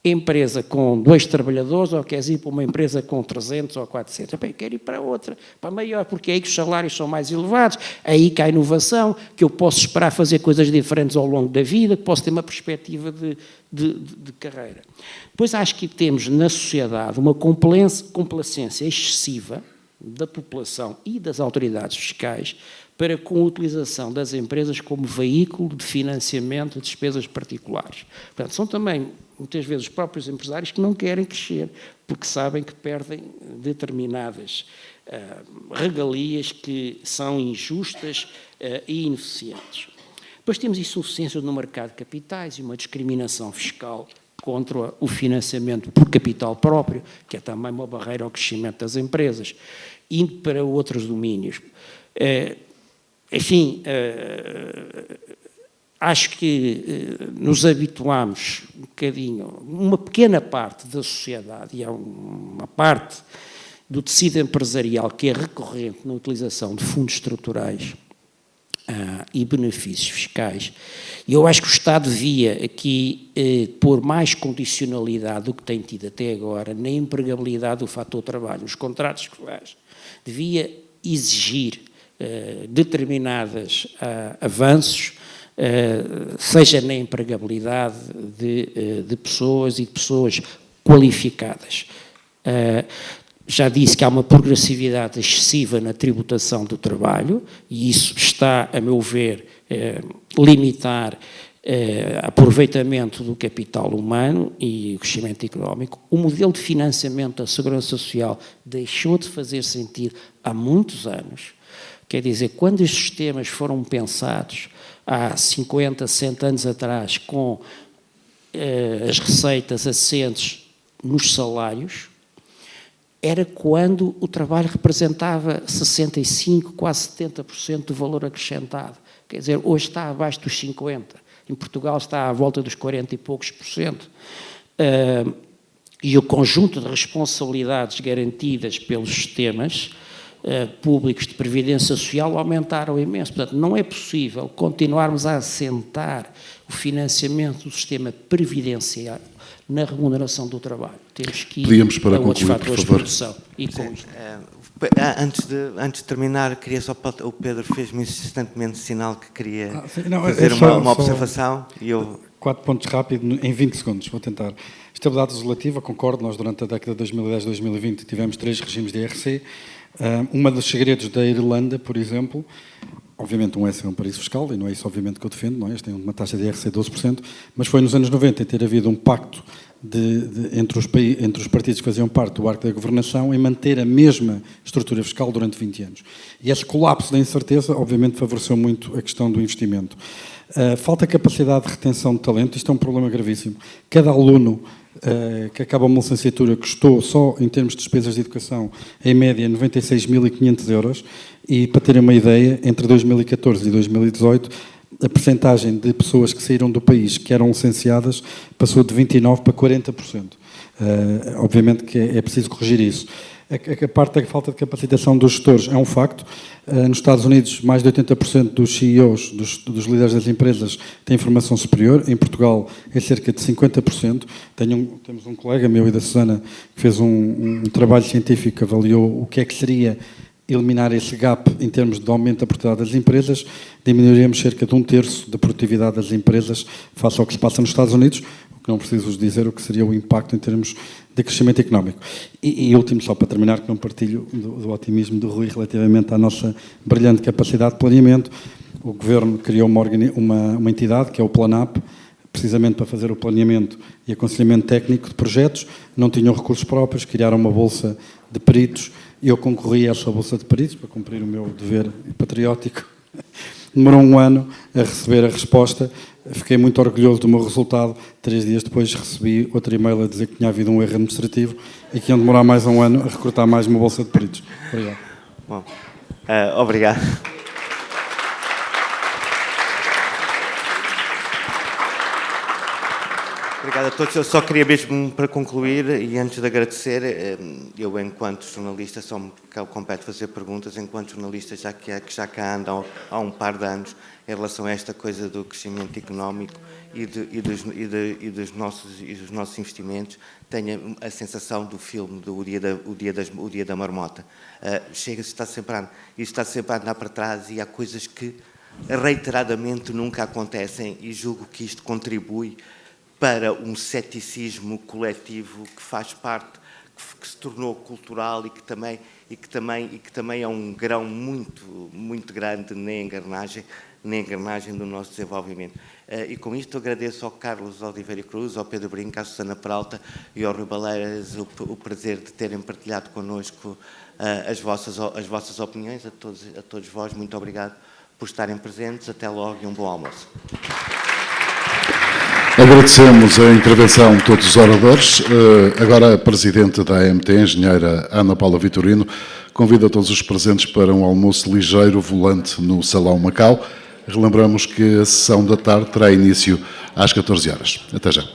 empresa com 2 trabalhadores ou queres ir para uma empresa com 300 ou 400? Bem, quero ir para outra, para maior, porque é aí que os salários são mais elevados, aí que há inovação, que eu posso esperar fazer coisas diferentes ao longo da vida, que posso ter uma perspectiva de carreira. Depois acho que temos na sociedade uma complacência excessiva da população e das autoridades fiscais para com a utilização das empresas como veículo de financiamento de despesas particulares. Portanto, são também, muitas vezes, os próprios empresários que não querem crescer, porque sabem que perdem determinadas regalias que são injustas e ineficientes. Depois temos insuficiência no mercado de capitais e uma discriminação fiscal contra o financiamento por capital próprio, que é também uma barreira ao crescimento das empresas, indo para outros domínios. Enfim, acho que nos habituamos um bocadinho, uma pequena parte da sociedade, e há uma parte do tecido empresarial que é recorrente na utilização de fundos estruturais e benefícios fiscais. E eu acho que o Estado devia aqui pôr mais condicionalidade do que tem tido até agora na empregabilidade do fator trabalho. Os contratos que faz devia exigir determinados avanços, seja na empregabilidade de pessoas e de pessoas qualificadas. Já disse que há uma progressividade excessiva na tributação do trabalho e isso está, a meu ver, limitar aproveitamento do capital humano e o crescimento económico. O modelo de financiamento da Segurança Social deixou de fazer sentido há muitos anos. Quer dizer, quando estes sistemas foram pensados há 50, 60 anos atrás, com as receitas assentes nos salários, era quando o trabalho representava 65%, quase 70% do valor acrescentado. Quer dizer, hoje está abaixo dos 50%. Em Portugal está à volta dos 40 e poucos por cento. E o conjunto de responsabilidades garantidas pelos sistemas públicos de previdência social aumentaram imenso. Portanto, não é possível continuarmos a assentar o financiamento do sistema previdenciário na remuneração do trabalho. Temos que ir para a outros concluir, fatores de por favor. produção. E com isto. Antes de terminar, queria só... O Pedro fez-me insistentemente sinal que queria Não, fazer uma observação e eu... 4 pontos rápidos em 20 segundos, vou tentar. Estabilidade legislativa, concordo, nós durante a década de 2010-2020 tivemos 3 regimes de IRC. Uma dos segredos da Irlanda, por exemplo, obviamente um é ser um paraíso fiscal, e não é isso obviamente que eu defendo, não é? Eles têm uma taxa de IRC de 12%, mas foi nos anos 90 ter havido um pacto entre os partidos que faziam parte do arco da governação em manter a mesma estrutura fiscal durante 20 anos. E esse colapso da incerteza, obviamente, favoreceu muito a questão do investimento. Falta capacidade de retenção de talento, isto é um problema gravíssimo. Cada aluno que acaba uma licenciatura custou só em termos de despesas de educação em média 96.500 euros e para terem uma ideia, entre 2014 e 2018 a percentagem de pessoas que saíram do país que eram licenciadas passou de 29% para 40%. Obviamente que é preciso corrigir isso. A parte da falta de capacitação dos gestores é um facto. Nos Estados Unidos, mais de 80% dos CEOs, dos líderes das empresas, têm formação superior. Em Portugal, é cerca de 50%. Temos um colega meu e da Susana que fez um trabalho científico que avaliou o que é que seria eliminar esse gap em termos de aumento da produtividade das empresas. Diminuiríamos cerca de 1/3 da produtividade das empresas face ao que se passa nos Estados Unidos. Não preciso vos dizer o que seria o impacto em termos de crescimento económico. E último, só para terminar, que não partilho do otimismo do Rui relativamente à nossa brilhante capacidade de planeamento. O Governo criou uma entidade, que é o Planap, precisamente para fazer o planeamento e aconselhamento técnico de projetos. Não tinham recursos próprios, criaram uma bolsa de peritos. Eu concorri a essa bolsa de peritos para cumprir o meu dever patriótico. Demorou 1 ano a receber a resposta. Fiquei muito orgulhoso do meu resultado. 3 dias depois recebi outro e-mail a dizer que tinha havido um erro administrativo e que iam demorar mais 1 ano a recrutar mais uma bolsa de peritos. Obrigado. Bom, obrigado. Obrigado a todos. Eu só queria mesmo, para concluir, e antes de agradecer, eu, enquanto jornalista, só me compete fazer perguntas, enquanto jornalista, que já cá ando há um par de anos, em relação a esta coisa do crescimento económico e dos nossos investimentos, tenho a sensação do filme do O Dia da Marmota. Chega-se, está sempre a andar para trás e há coisas que reiteradamente nunca acontecem, e julgo que isto contribui para um ceticismo coletivo que faz parte, que se tornou cultural e que também é um grão muito grande na engrenagem do nosso desenvolvimento. E com isto agradeço ao Carlos Oliveira Cruz, ao Pedro Brinca, à Susana Peralta e ao Rui Baleiras o prazer de terem partilhado connosco as vossas opiniões. A todos vós, muito obrigado por estarem presentes. Até logo e um bom almoço. Agradecemos a intervenção de todos os oradores. Agora a Presidente da AMT, a Engenheira Ana Paula Vitorino, convida todos os presentes para um almoço ligeiro volante no Salão Macau. Relembramos que a sessão da tarde terá início às 14 horas. Até já.